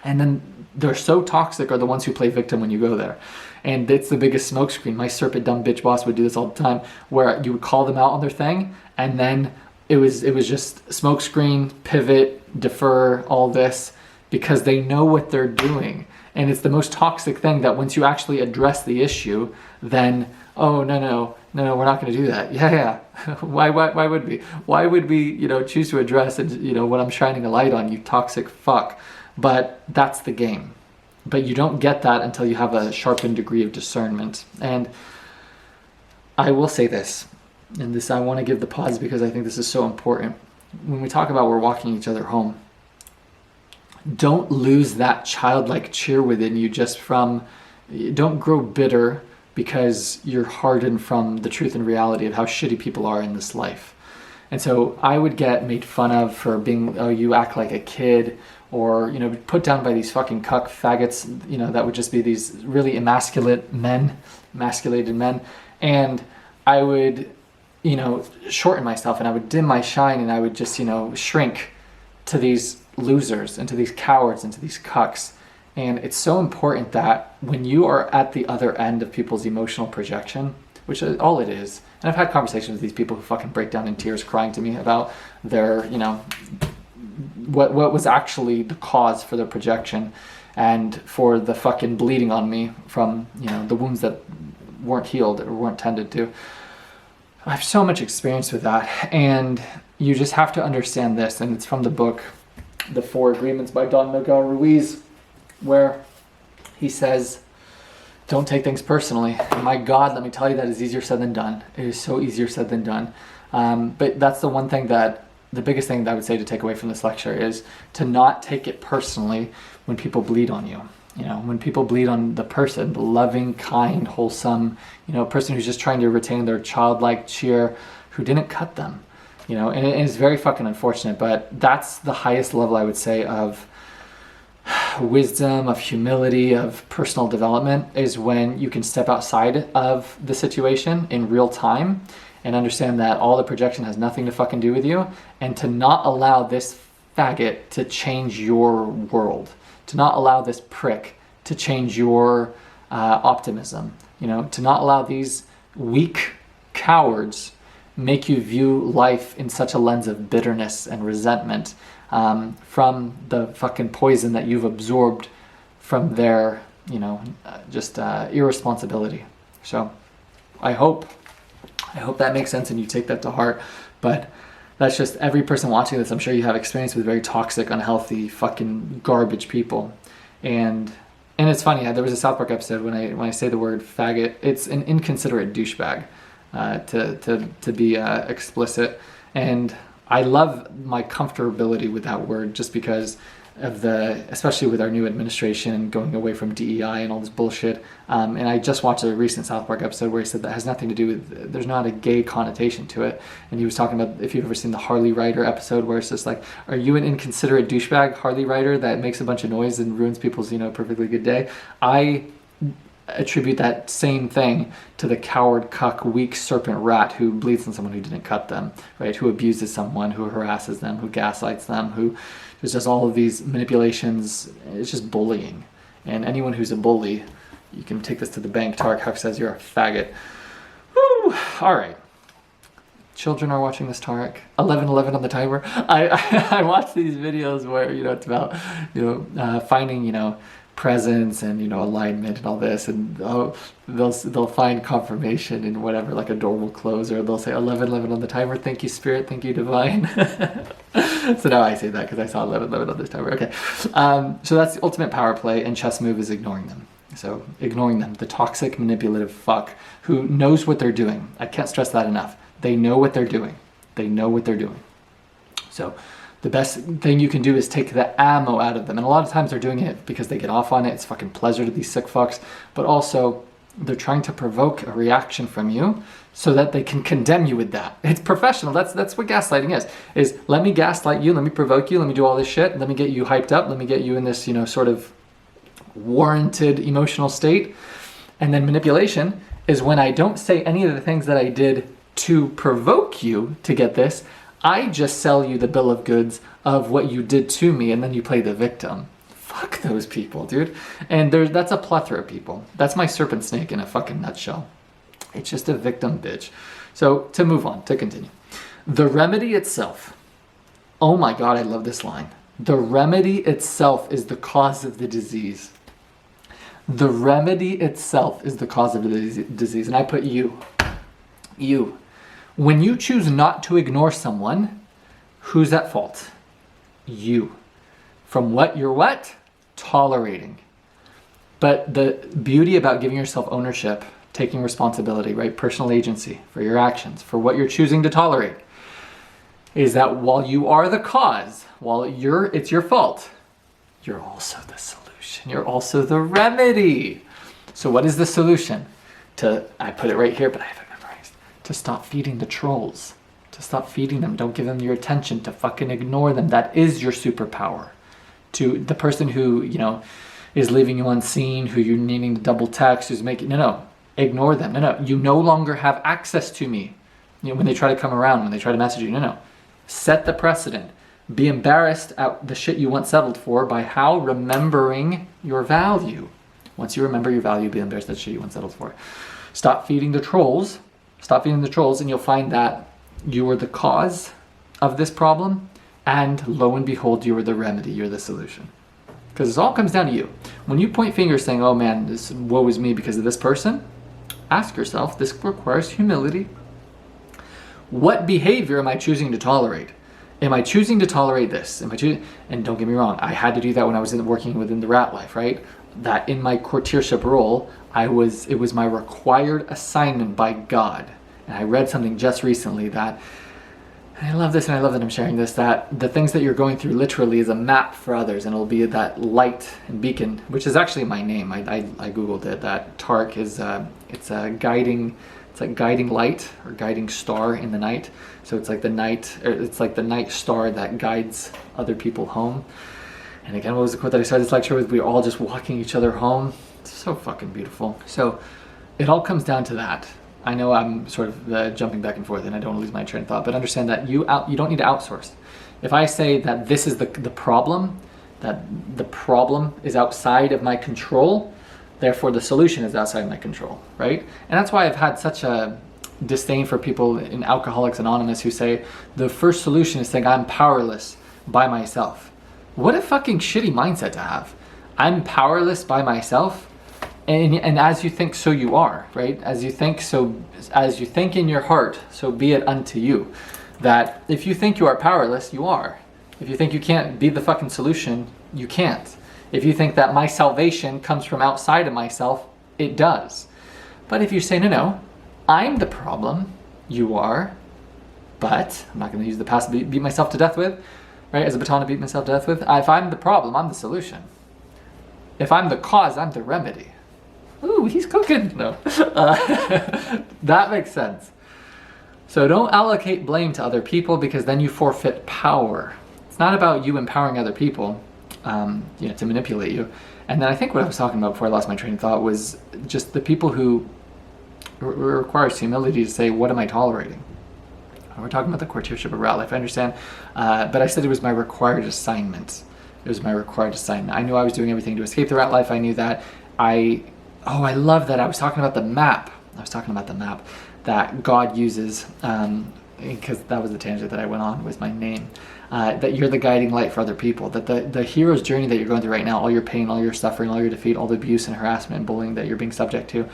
Speaker 1: And then they're so toxic are the ones who play victim when you go there. And it's the biggest smokescreen. My serpent dumb bitch boss would do this all the time, where you would call them out on their thing, and then it was just smokescreen, pivot, defer, all this, because they know what they're doing. And it's the most toxic thing that once you actually address the issue, then, oh, no, we're not going to do that. Yeah. Why would we? Why would we, choose to address and, what I'm shining a light on, you toxic fuck. But that's the game. But you don't get that until you have a sharpened degree of discernment. And I will say this, and this I want to give the pause because I think this is so important. When we talk about we're walking each other home, don't lose that childlike cheer within you don't grow bitter because you're hardened from the truth and reality of how shitty people are in this life. And so I would get made fun of for being, oh, you act like a kid, or, put down by these fucking cuck faggots, that would just be these really emasculated men. And I would, shorten myself, and I would dim my shine, and I would just, shrink to these losers and to these cowards and to these cucks. And it's so important that when you are at the other end of people's emotional projection, which is all it is, and I've had conversations with these people who fucking break down in tears crying to me about their, what was actually the cause for their projection and for the fucking bleeding on me from, the wounds that weren't healed or weren't tended to. I have so much experience with that, and you just have to understand this, and it's from the book, The 4 Agreements by Don Miguel Ruiz, where he says, don't take things personally. And my God, let me tell you, that is easier said than done. It is so easier said than done. But that's the biggest thing that I would say to take away from this lecture is to not take it personally when people bleed on you. When people bleed on the person, the loving, kind, wholesome, person who's just trying to retain their childlike cheer, who didn't cut them. And it's very fucking unfortunate, but that's the highest level, I would say, of wisdom, of humility, of personal development, is when you can step outside of the situation in real time and understand that all the projection has nothing to fucking do with you, and to not allow this faggot to change your world, to not allow this prick to change your optimism, to not allow these weak cowards make you view life in such a lens of bitterness and resentment from the fucking poison that you've absorbed from their, irresponsibility. So I hope that makes sense and you take that to heart. But that's just every person watching this. I'm sure you have experience with very toxic, unhealthy, fucking garbage people. And it's funny, there was a South Park episode when I say the word faggot, it's an inconsiderate douchebag, to be explicit. And I love my comfortability with that word, just because of especially with our new administration going away from DEI and all this bullshit. And I just watched a recent South Park episode where he said that has nothing to do with, there's not a gay connotation to it. And he was talking about, if you've ever seen the Harley Ryder episode, where it's just like, are you an inconsiderate douchebag Harley Ryder that makes a bunch of noise and ruins people's, perfectly good day? I attribute that same thing to the coward, cuck, weak serpent rat who bleeds on someone who didn't cut them, right? Who abuses someone, who harasses them, who gaslights them, who does all of these manipulations. It's just bullying. And anyone who's a bully, you can take this to the bank. Tarek Huck says you're a faggot. Woo! All right. Children are watching this, Tarek. 11:11 on the timer. I watch these videos where, you know, it's about, you know, finding, you know, presence and, you know, alignment and all this, and they'll find confirmation in whatever, like a door will close, or they'll say 11:11 on the timer. Thank you, Spirit. Thank you, Divine. So now I say that because I saw 11:11 on this timer. Okay, so that's the ultimate power play, and chess move is ignoring them. So ignoring them, the toxic, manipulative fuck who knows what they're doing. I can't stress that enough. They know what they're doing. They know what they're doing. So the best thing you can do is take the ammo out of them. And a lot of times they're doing it because they get off on it. It's fucking pleasure to these sick fucks. But also, they're trying to provoke a reaction from you so that they can condemn you with that. It's professional. That's what gaslighting is let me gaslight you, let me provoke you, let me do all this shit, let me get you hyped up, let me get you in this, you know, sort of warranted emotional state. And then manipulation is when I don't say any of the things that I did to provoke you to get this. I just sell you the bill of goods of what you did to me, and then you play the victim. Fuck those people, dude. And that's a plethora of people. That's my serpent snake in a fucking nutshell. It's just a victim bitch. So to move on, to continue. The remedy itself. Oh my God, I love this line. The remedy itself is the cause of the disease. The remedy itself is the cause of the disease. And I put you. You. When you choose not to ignore someone, who's at fault? You. From what you're what? Tolerating. But the beauty about giving yourself ownership, taking responsibility, right? Personal agency for your actions, for what you're choosing to tolerate, is that while you are the cause, while it's your fault, you're also the solution. You're also the remedy. So what is the solution? I put it right here, but I haven't memorized. To stop feeding the trolls. To stop feeding them. Don't give them your attention. To fucking ignore them. That is your superpower. To the person who, you know, is leaving you unseen, who you're needing to double text, who's making, no, ignore them. No, you no longer have access to me. You know, when they try to come around, when they try to message you, no. Set the precedent. Be embarrassed at the shit you once settled for by how? Remembering your value. Once you remember your value, be embarrassed at the shit you once settled for. Stop feeding the trolls. Stop feeding the trolls, and you'll find that you were the cause of this problem, and lo and behold, you are the remedy, you're the solution. Because it all comes down to you. When you point fingers saying, oh man, this woe is me because of this person, ask yourself, this requires humility. What behavior am I choosing to tolerate? Am I choosing to tolerate this? And don't get me wrong, I had to do that when I was working within the rat life, right? That in my courtiership role, it was my required assignment by God. And I read something just recently that, and I love this and I love that I'm sharing this, that the things that you're going through literally is a map for others, and it'll be that light and beacon, which is actually my name. I Googled it, that Tark is, it's a guiding light or guiding star in the night. So it's like the night star that guides other people home. And again, what was the quote that I started this lecture with? We're all just walking each other home. It's so fucking beautiful. So it all comes down to that. I know I'm sort of jumping back and forth and I don't want to lose my train of thought, but understand that you don't need to outsource. If I say that this is the problem, that the problem is outside of my control, therefore the solution is outside my control, right? And that's why I've had such a disdain for people in Alcoholics Anonymous who say the first solution is saying I'm powerless by myself. What a fucking shitty mindset to have. I'm powerless by myself. And as you think, so you are, right? As you think in your heart, so be it unto you. That if you think you are powerless, you are. If you think you can't be the fucking solution, you can't. If you think that my salvation comes from outside of myself, it does. But if you say, no, I'm the problem, you are, but I'm not going to use the past to beat myself to death with, right? As a baton to beat myself to death with. If I'm the problem, I'm the solution. If I'm the cause, I'm the remedy. Ooh, he's cooking. No. That makes sense. So don't allocate blame to other people, because then you forfeit power. It's not about you empowering other people to manipulate you. And then I think what I was talking about before I lost my train of thought was just the people who requires humility to say, what am I tolerating? We're talking about the courtiership of rat life, I understand. But I said it was my required assignment. It was my required assignment. I knew I was doing everything to escape the rat life. I knew that. I love that. I was talking about the map. That God uses because that was the tangent that I went on, was my name. That you're the guiding light for other people. That the hero's journey that you're going through right now, all your pain, all your suffering, all your defeat, all the abuse and harassment and bullying that you're being subject to,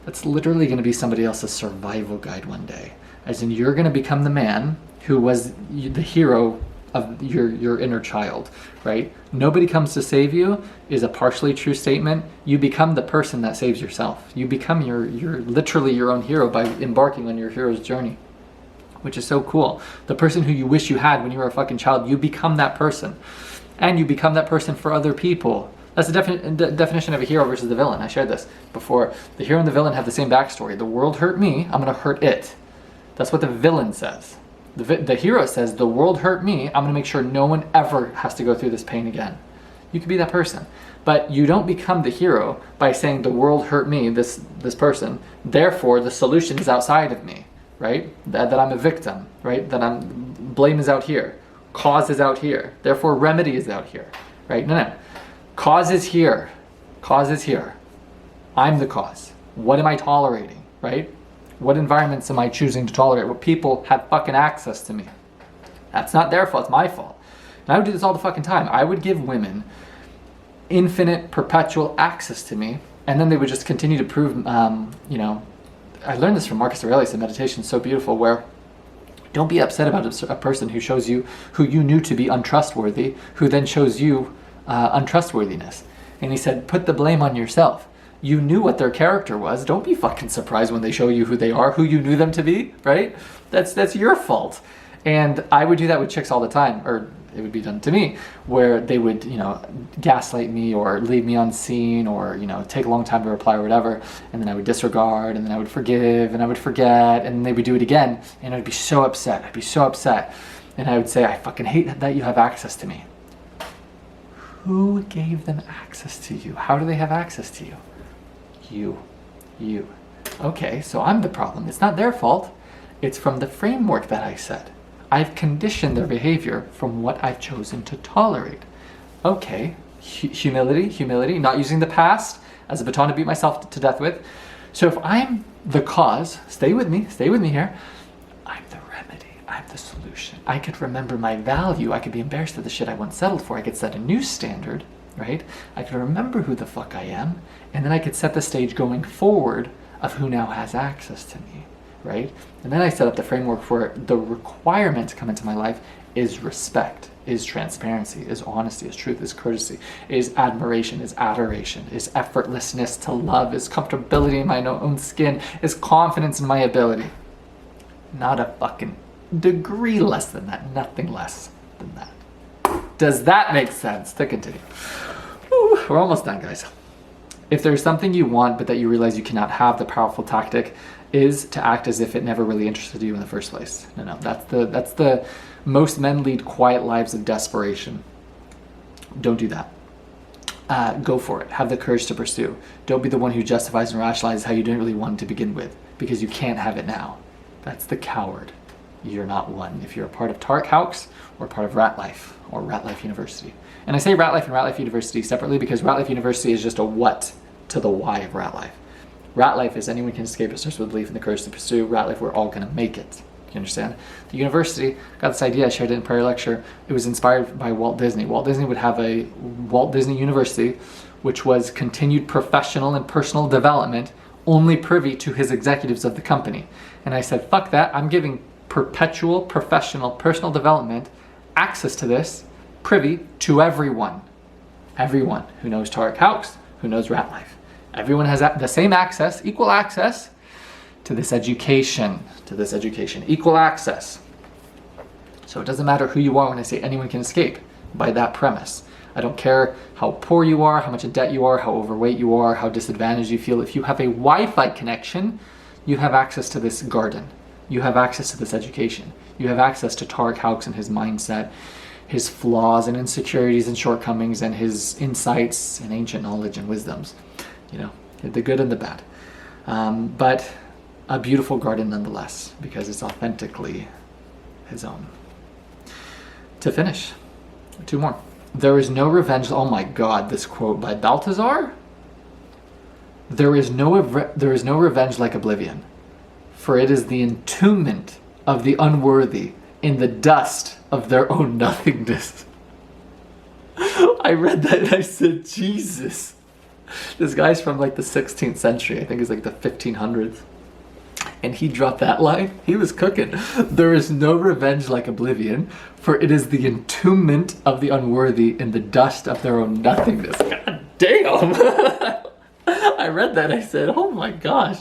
Speaker 1: that's literally going to be somebody else's survival guide one day. As in, you're going to become the man who was the hero of your inner child, right? Nobody comes to save you is a partially true statement. You become the person that saves yourself. You become you're literally your own hero by embarking on your hero's journey, which is so cool. The person who you wish you had when you were a fucking child, you become that person. And you become that person for other people. That's the definition of a hero versus the villain. I shared this before. The hero and the villain have the same backstory. The world hurt me, I'm gonna hurt it. That's what the villain says. The hero says, the world hurt me, I'm gonna make sure no one ever has to go through this pain again. You could be that person. But you don't become the hero by saying the world hurt me, this person, therefore the solution is outside of me, right? That I'm a victim, right? That blame is out here. Cause is out here. Therefore remedy is out here, right? No. Cause is here. Cause is here. I'm the cause. What am I tolerating, right? What environments am I choosing to tolerate? What people have fucking access to me? That's not their fault, it's my fault. And I would do this all the fucking time. I would give women infinite, perpetual access to me, and then they would just continue to prove, I learned this from Marcus Aurelius in Meditation, so beautiful, where don't be upset about a person who shows you, who you knew to be untrustworthy, who then shows you untrustworthiness. And he said, put the blame on yourself. You knew what their character was. Don't be fucking surprised when they show you who they are, who you knew them to be, right? That's your fault. And I would do that with chicks all the time, or it would be done to me, where they would, gaslight me or leave me unseen or, take a long time to reply or whatever. And then I would disregard, and then I would forgive, and I would forget, and they would do it again. And I'd be so upset. And I would say, I fucking hate that you have access to me. Who gave them access to you? How do they have access to you? You. Okay, so I'm the problem. It's not their fault. It's from the framework that I set. I've conditioned their behavior from what I've chosen to tolerate. Okay, humility, not using the past as a baton to beat myself to death with. So if I'm the cause, stay with me here, I'm the remedy, I'm the solution. I could remember my value, I could be embarrassed of the shit I once settled for, I could set a new standard, right? I could remember who the fuck I am, and then I could set the stage going forward of who now has access to me, right? And then I set up the framework for the requirement to come into my life is respect, is transparency, is honesty, is truth, is courtesy, is admiration, is adoration, is effortlessness to love, is comfortability in my own skin, is confidence in my ability. Not a fucking degree less than that, nothing less than that. Does that make sense? To continue. Ooh, we're almost done, guys. If there's something you want but that you realize you cannot have, the powerful tactic is to act as if it never really interested you in the first place. No, that's the most men lead quiet lives of desperation. Don't do that. Go for it. Have the courage to pursue. Don't be the one who justifies and rationalizes how you didn't really want it to begin with because you can't have it now. That's the coward. You're not one. If you're a part of Tarek House or part of Rat Life or Rat Life University. And I say Rat Life and Rat Life University separately because Rat Life University is just a what to the why of Rat Life. Rat Life is anyone can escape. It starts with belief and the courage to pursue. Rat Life, we're all going to make it. You understand? The university got this idea. I shared it in a prior lecture. It was inspired by Walt Disney. Walt Disney would have a Walt Disney University, which was continued professional and personal development, only privy to his executives of the company. And I said, fuck that. I'm giving perpetual professional personal development access to this, privy to everyone. Everyone who knows Tarek House, who knows Rat Life. Everyone has the same access, equal access to this education, equal access. So it doesn't matter who you are when I say anyone can escape by that premise. I don't care how poor you are, how much in debt you are, how overweight you are, how disadvantaged you feel. If you have a Wi-Fi connection, you have access to this garden. You have access to this education. You have access to Tarek House and his mindset, his flaws and insecurities and shortcomings and his insights and ancient knowledge and wisdoms. The good and the bad. But a beautiful garden nonetheless, because it's authentically his own. To finish, 2 more. There is no revenge. Oh my God, this quote by Balthazar. There is no revenge like oblivion, for it is the entombment of the unworthy in the dust of their own nothingness. I read that and I said, Jesus. This guy's from like the 16th century. I think it's like the 1500s. And he dropped that line. He was cooking. There is no revenge like oblivion, for it is the entombment of the unworthy in the dust of their own nothingness. God damn. I read that. I said, oh my gosh.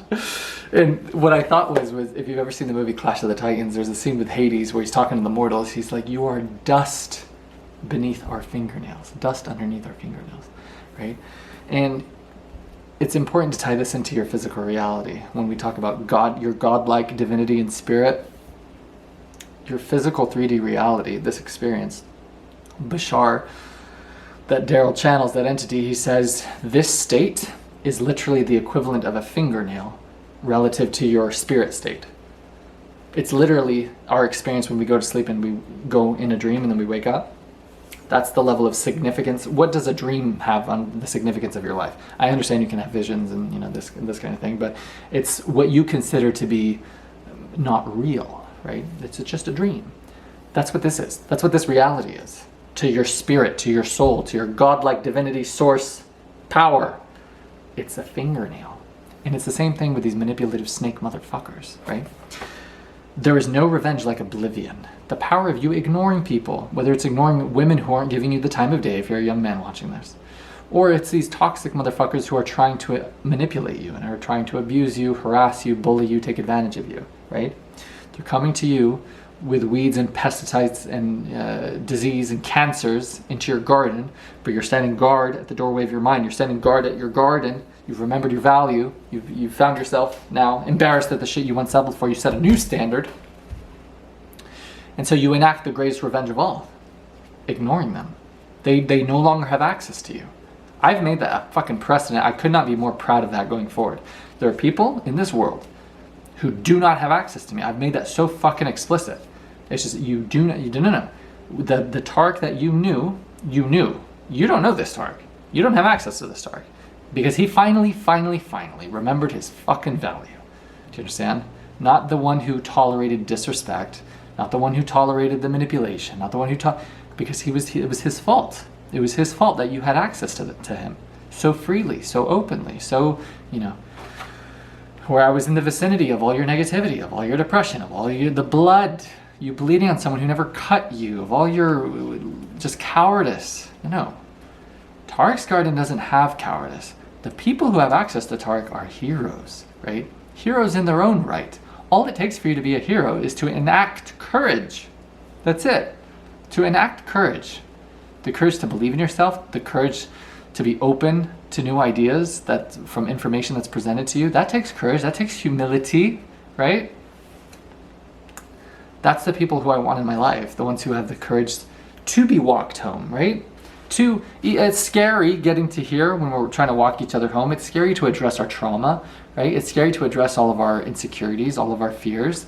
Speaker 1: And what I thought was if you've ever seen the movie Clash of the Titans, there's a scene with Hades where he's talking to the mortals. He's like, you are dust beneath our fingernails, dust underneath our fingernails, right? And it's important to tie this into your physical reality. When we talk about God, your godlike divinity and spirit, your physical 3D reality, this experience, Bashar, that Daryl channels, that entity, he says, this state is literally the equivalent of a fingernail relative to your spirit state. It's literally our experience when we go to sleep and we go in a dream and then we wake up. That's the level of significance. What does a dream have on the significance of your life? I understand you can have visions and this kind of thing, but it's what you consider to be not real, right? It's just a dream. That's what this is. That's what this reality is. To your spirit, to your soul, to your godlike divinity, source, power. It's a fingernail. And it's the same thing with these manipulative snake motherfuckers, right? There is no revenge like oblivion. The power of you ignoring people, whether it's ignoring women who aren't giving you the time of day if you're a young man watching this, or it's these toxic motherfuckers who are trying to manipulate you and are trying to abuse you, harass you, bully you, take advantage of you, right? They're coming to you with weeds and pesticides and disease and cancers into your garden, but you're standing guard at the doorway of your mind. You're standing guard at your garden. You've remembered your value. You've found yourself now embarrassed at the shit you once settled for. You set a new standard. And so you enact the greatest revenge of all, ignoring them. They no longer have access to you. I've made that a fucking precedent. I could not be more proud of that going forward. There are people in this world who do not have access to me. I've made that so fucking explicit. It's just you don't know. The Tark that you knew. You don't know this Tark. You don't have access to this Tark. Because he finally remembered his fucking value. Do you understand? Not the one who tolerated disrespect, not the one who tolerated the manipulation, not the one who because it was his fault. It was his fault that you had access to him so freely, so openly, so, where I was in the vicinity of all your negativity, of all your depression, of all the blood, you bleeding on someone who never cut you, of all your just cowardice. No. Tark's garden doesn't have cowardice. The people who have access to Tark are heroes, right? Heroes in their own right. All it takes for you to be a hero is to enact courage. That's it. To enact courage. The courage to believe in yourself, the courage to be open to new ideas from information that's presented to you. That takes courage, that takes humility, right? That's the people who I want in my life, the ones who have the courage to be walked home, right? It's scary getting to here when we're trying to walk each other home. It's scary to address our trauma, right? It's scary to address all of our insecurities, all of our fears.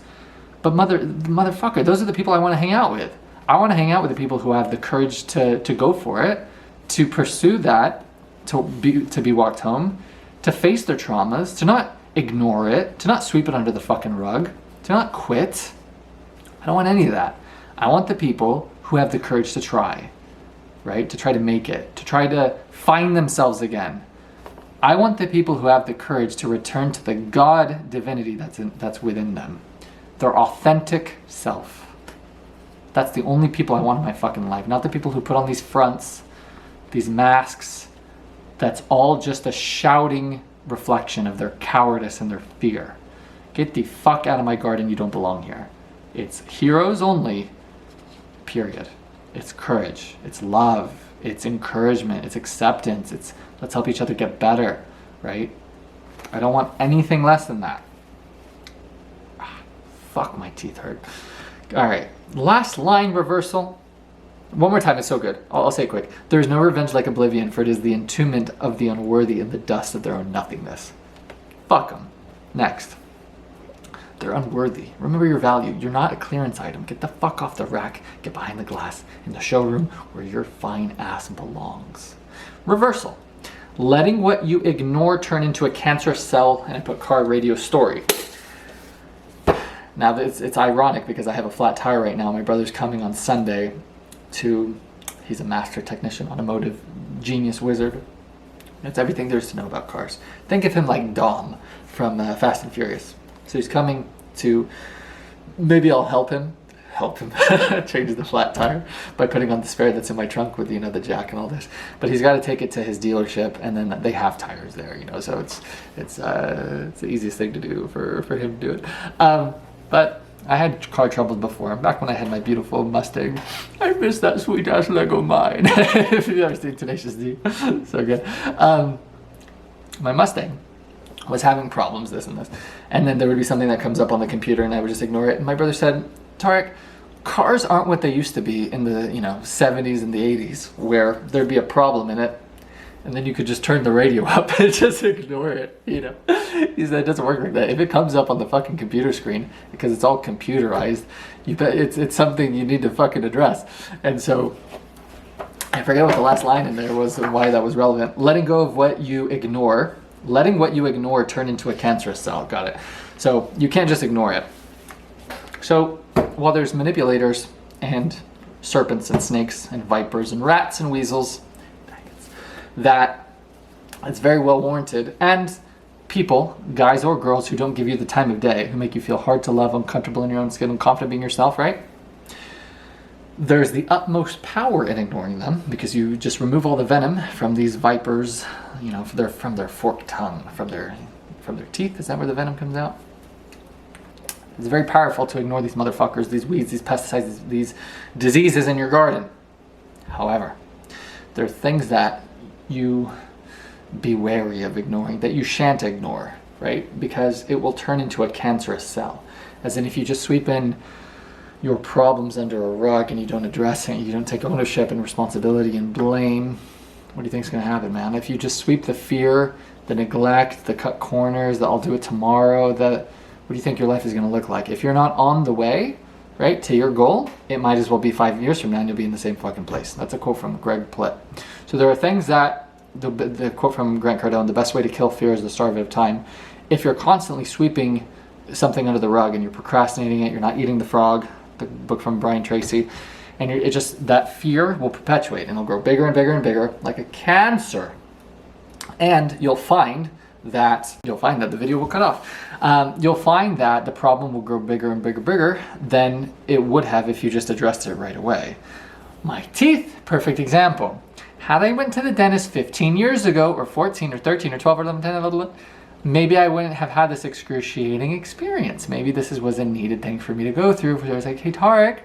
Speaker 1: But motherfucker, those are the people I want to hang out with. I want to hang out with the people who have the courage to go for it, to pursue that, to be walked home, to face their traumas, to not ignore it, to not sweep it under the fucking rug, to not quit. I don't want any of that. I want the people who have the courage to try. Right? To try to make it, to try to find themselves again. I want the people who have the courage to return to the God divinity that's within them, their authentic self. That's the only people I want in my fucking life, not the people who put on these fronts, these masks. That's all just a shouting reflection of their cowardice and their fear. Get the fuck out of my garden, you don't belong here. It's heroes only, period. It's courage, it's love, it's encouragement, it's acceptance, it's let's help each other get better, right? I don't want anything less than that. Fuck, my teeth hurt. All right, last line reversal. One more time, it's so good. I'll say it quick. There is no revenge like oblivion, for it is the entombment of the unworthy in the dust of their own nothingness. Fuck them. Next. They're unworthy. Remember your value. You're not a clearance item. Get the fuck off the rack. Get behind the glass in the showroom where your fine ass belongs. Reversal. Letting what you ignore turn into a cancerous cell, and I put car radio story. Now it's ironic because I have a flat tire right now. My brother's coming on Sunday he's a master technician, automotive genius wizard. It's everything there is to know about cars. Think of him like Dom from Fast and Furious. So he's coming to, maybe I'll help him change the flat tire by putting on the spare that's in my trunk with, the jack and all this. But he's got to take it to his dealership, and then they have tires there, so it's the easiest thing to do for him to do it. But I had car troubles before. Back when I had my beautiful Mustang. I miss that sweet ass Lego mine. If you've ever seen Tenacious D, so good. My Mustang was having problems, this and this, and then there would be something that comes up on the computer, and I would just ignore it. And my brother said, Tarek, cars aren't what they used to be in the 70s and the 80s, where there'd be a problem in it, and then you could just turn the radio up and just ignore it. He said it doesn't work like that. If it comes up on the fucking computer screen, because it's all computerized, you bet it's something you need to fucking address. And so I forget what the last line in there was and why that was relevant. Letting go of what you ignore. Letting what you ignore turn into a cancerous cell. Got it. So you can't just ignore it. So while there's manipulators and serpents and snakes and vipers and rats and weasels, that it's very well warranted, and people, guys or girls, who don't give you the time of day, who make you feel hard to love, uncomfortable in your own skin, and confident being yourself, right? There's the utmost power in ignoring them, because you just remove all the venom from these vipers, from their forked tongue, from their teeth. Is that where the venom comes out? It's very powerful to ignore these motherfuckers, these weeds, these pesticides, these diseases in your garden. However, there are things that you be wary of ignoring, that you shan't ignore, right? Because it will turn into a cancerous cell. As in, if you just sweep in your problems under a rug and you don't address it, you don't take ownership and responsibility and blame, what do you think is going to happen, man? If you just sweep the fear, the neglect, the cut corners, the I'll do it tomorrow, what do you think your life is going to look like? If you're not on the way, right, to your goal, it might as well be 5 years from now and you'll be in the same fucking place. That's a quote from Greg Plitt. So there are things that, the quote from Grant Cardone, the best way to kill fear is to starve it of time. If you're constantly sweeping something under the rug and you're procrastinating it, you're not eating the frog, the book from Brian Tracy, and that fear will perpetuate and it'll grow bigger and bigger and bigger like a cancer. And you'll find that the video will cut off. You'll find that the problem will grow bigger and bigger than it would have if you just addressed it right away. My teeth, perfect example. Had I went to the dentist 15 years ago, or 14, or 13, or 12, or 11, 10, 11, maybe I wouldn't have had this excruciating experience. Maybe this was a needed thing for me to go through. I was like, hey, Tarek,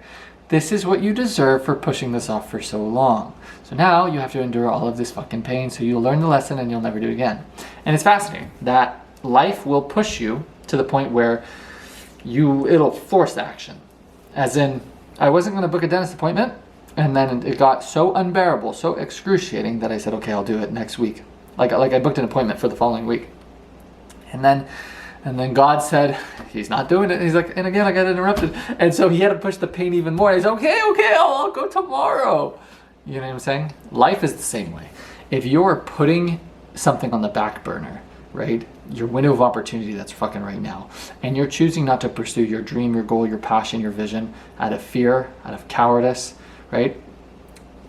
Speaker 1: this is what you deserve for pushing this off for so long. So now you have to endure all of this fucking pain, so you'll learn the lesson and you'll never do it again. And it's fascinating that life will push you to the point where it'll force action. As in, I wasn't going to book a dentist appointment, and then it got so unbearable, so excruciating that I said, okay, I'll do it next week. Like I booked an appointment for the following week. And then God said, he's not doing it. And he's like, and again, I got interrupted. And so he had to push the pain even more. He's okay, I'll go tomorrow. You know what I'm saying? Life is the same way. If you're putting something on the back burner, right? Your window of opportunity that's fucking right now, and you're choosing not to pursue your dream, your goal, your passion, your vision out of fear, out of cowardice, right?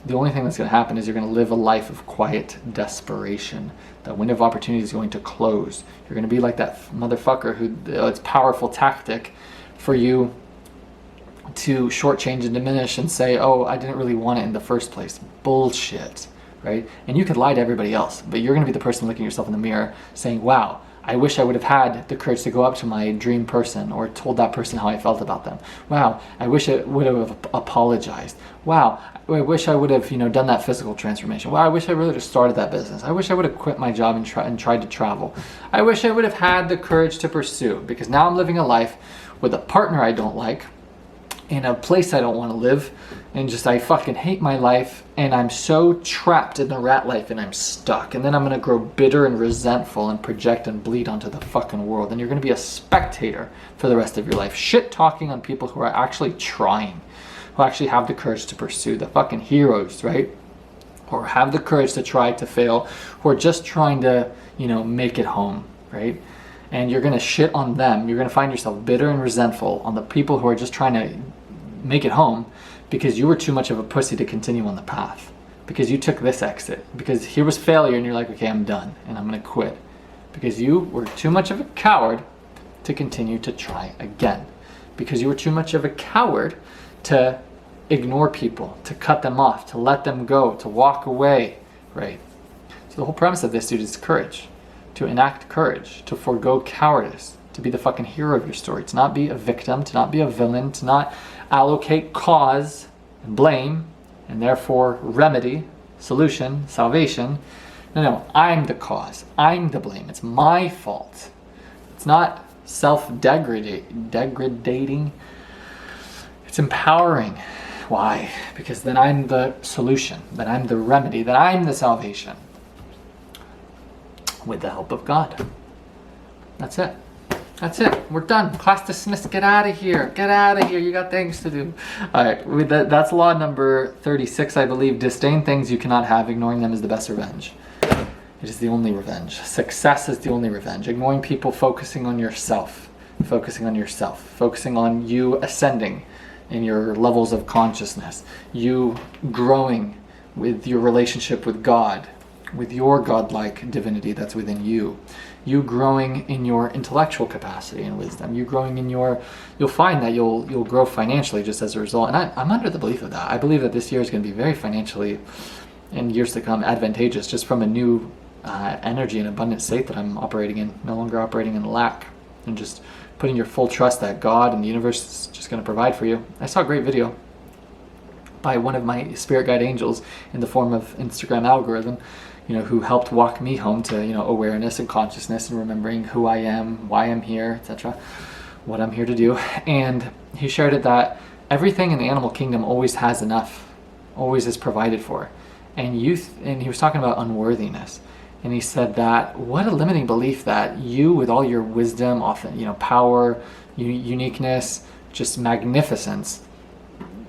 Speaker 1: The only thing that's going to happen is you're going to live a life of quiet desperation. That window of opportunity is going to close. You're going to be like that motherfucker who, it's a powerful tactic for you to shortchange and diminish and say, oh, I didn't really want it in the first place. Bullshit, right? And you could lie to everybody else, but you're going to be the person looking yourself in the mirror saying, wow, I wish I would have had the courage to go up to my dream person or told that person how I felt about them. Wow, I wish I would have apologized. Wow, I wish I would have, done that physical transformation. Wow, I wish I would have started that business. I wish I would have quit my job and tried to travel. I wish I would have had the courage to pursue, because now I'm living a life with a partner I don't like, in a place I don't want to live, and I fucking hate my life, and I'm so trapped in the rat life and I'm stuck. And then I'm going to grow bitter and resentful and project and bleed onto the fucking world. And you're going to be a spectator for the rest of your life, shit talking on people who are actually trying, who actually have the courage to pursue, the fucking heroes, right? Or have the courage to try to fail, who are just trying to, make it home, right? and you're going to shit on them. You're going to find yourself bitter and resentful on the people who are just trying to make it home because you were too much of a pussy to continue on the path. Because you took this exit. Because here was failure and you're like, okay, I'm done and I'm going to quit. Because you were too much of a coward to continue to try again. Because you were too much of a coward to ignore people, to cut them off, to let them go, to walk away, right? So the whole premise of this, dude, is courage. To enact courage, to forego cowardice, to be the fucking hero of your story, to not be a victim, to not be a villain, to not allocate cause and blame, and therefore remedy, solution, salvation. No, I'm the cause. I'm the blame. It's my fault. It's not self-degradating. It's empowering. Why? Because then I'm the solution. Then I'm the remedy. Then I'm the salvation. With the help of God. That's it. That's it. We're done. Class dismissed. Get out of here. Get out of here. You got things to do. All right. That's law number 36, I believe. Disdain things you cannot have. Ignoring them is the best revenge. It is the only revenge. Success is the only revenge. Ignoring people, focusing on yourself. Focusing on yourself. Focusing on you ascending in your levels of consciousness. You growing with your relationship with God. With your godlike divinity that's within you. You growing in your intellectual capacity and wisdom. You growing in your, you'll find that you'll grow financially just as a result. And I'm under the belief of that. I believe that this year is going to be very financially, in years to come, advantageous just from a new energy and abundant state that I'm operating in. No longer operating in lack. And just putting your full trust that God and the universe is just going to provide for you. I saw a great video by one of my spirit guide angels in the form of Instagram algorithm, who helped walk me home to, awareness and consciousness and remembering who I am, why I'm here, etc., what I'm here to do. And he shared it that everything in the animal kingdom always has enough, always is provided for. And and he was talking about unworthiness. And he said that what a limiting belief that you, with all your wisdom, often, power, uniqueness, just magnificence,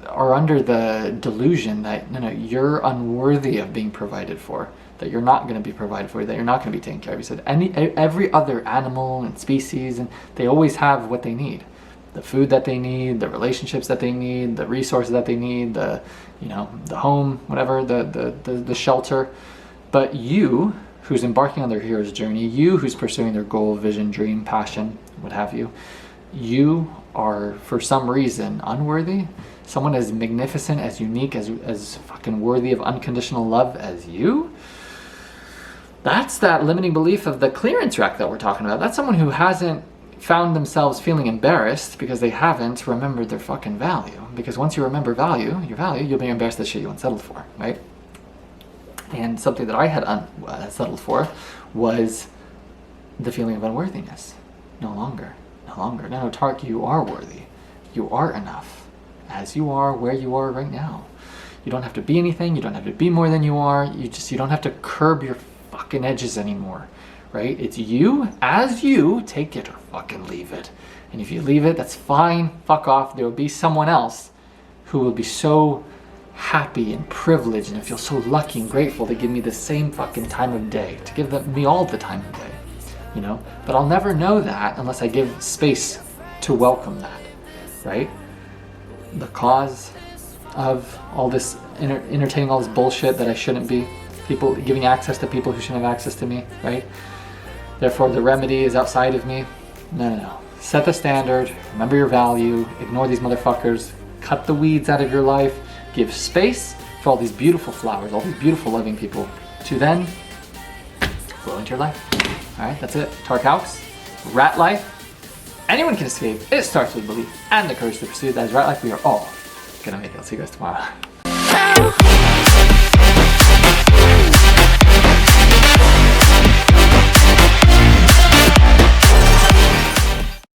Speaker 1: are under the delusion that you're unworthy of being provided for, that you're not going to be provided for, that you're not going to be taken care of. He said every other animal and species, and they always have what they need. The food that they need, the relationships that they need, the resources that they need, the home, whatever, the shelter. But you, who's embarking on their hero's journey, you who's pursuing their goal, vision, dream, passion, what have you, you are for some reason unworthy. Someone as magnificent, as unique, as fucking worthy of unconditional love as you. That's that limiting belief of the clearance rack that we're talking about. That's someone who hasn't found themselves feeling embarrassed because they haven't remembered their fucking value. Because once you remember your value, you'll be embarrassed at shit you unsettled for, right? And something that I had settled for was the feeling of unworthiness. No longer. No, Tark, you are worthy. You are enough. As you are, where you are right now. You don't have to be anything. You don't have to be more than you are. You don't have to curb your fucking edges anymore, right? It's you, as you, take it or fucking leave it. And if you leave it, that's fine. Fuck off. There will be someone else who will be so happy and privileged and feel so lucky and grateful to give me the same fucking time of day, to give me all the time of day, But I'll never know that unless I give space to welcome that, right? The cause of all this, entertaining all this bullshit that I shouldn't be, people giving access to people who shouldn't have access to me, right? Therefore, the remedy is outside of me. No. Set the standard, remember your value, ignore these motherfuckers, cut the weeds out of your life, give space for all these beautiful flowers, all these beautiful loving people to then flow into your life. All right, that's it. Tark House, Rat Life. Anyone can escape. It starts with belief and the courage to pursue. That is Rat Life. We are all gonna make it. I'll see you guys tomorrow.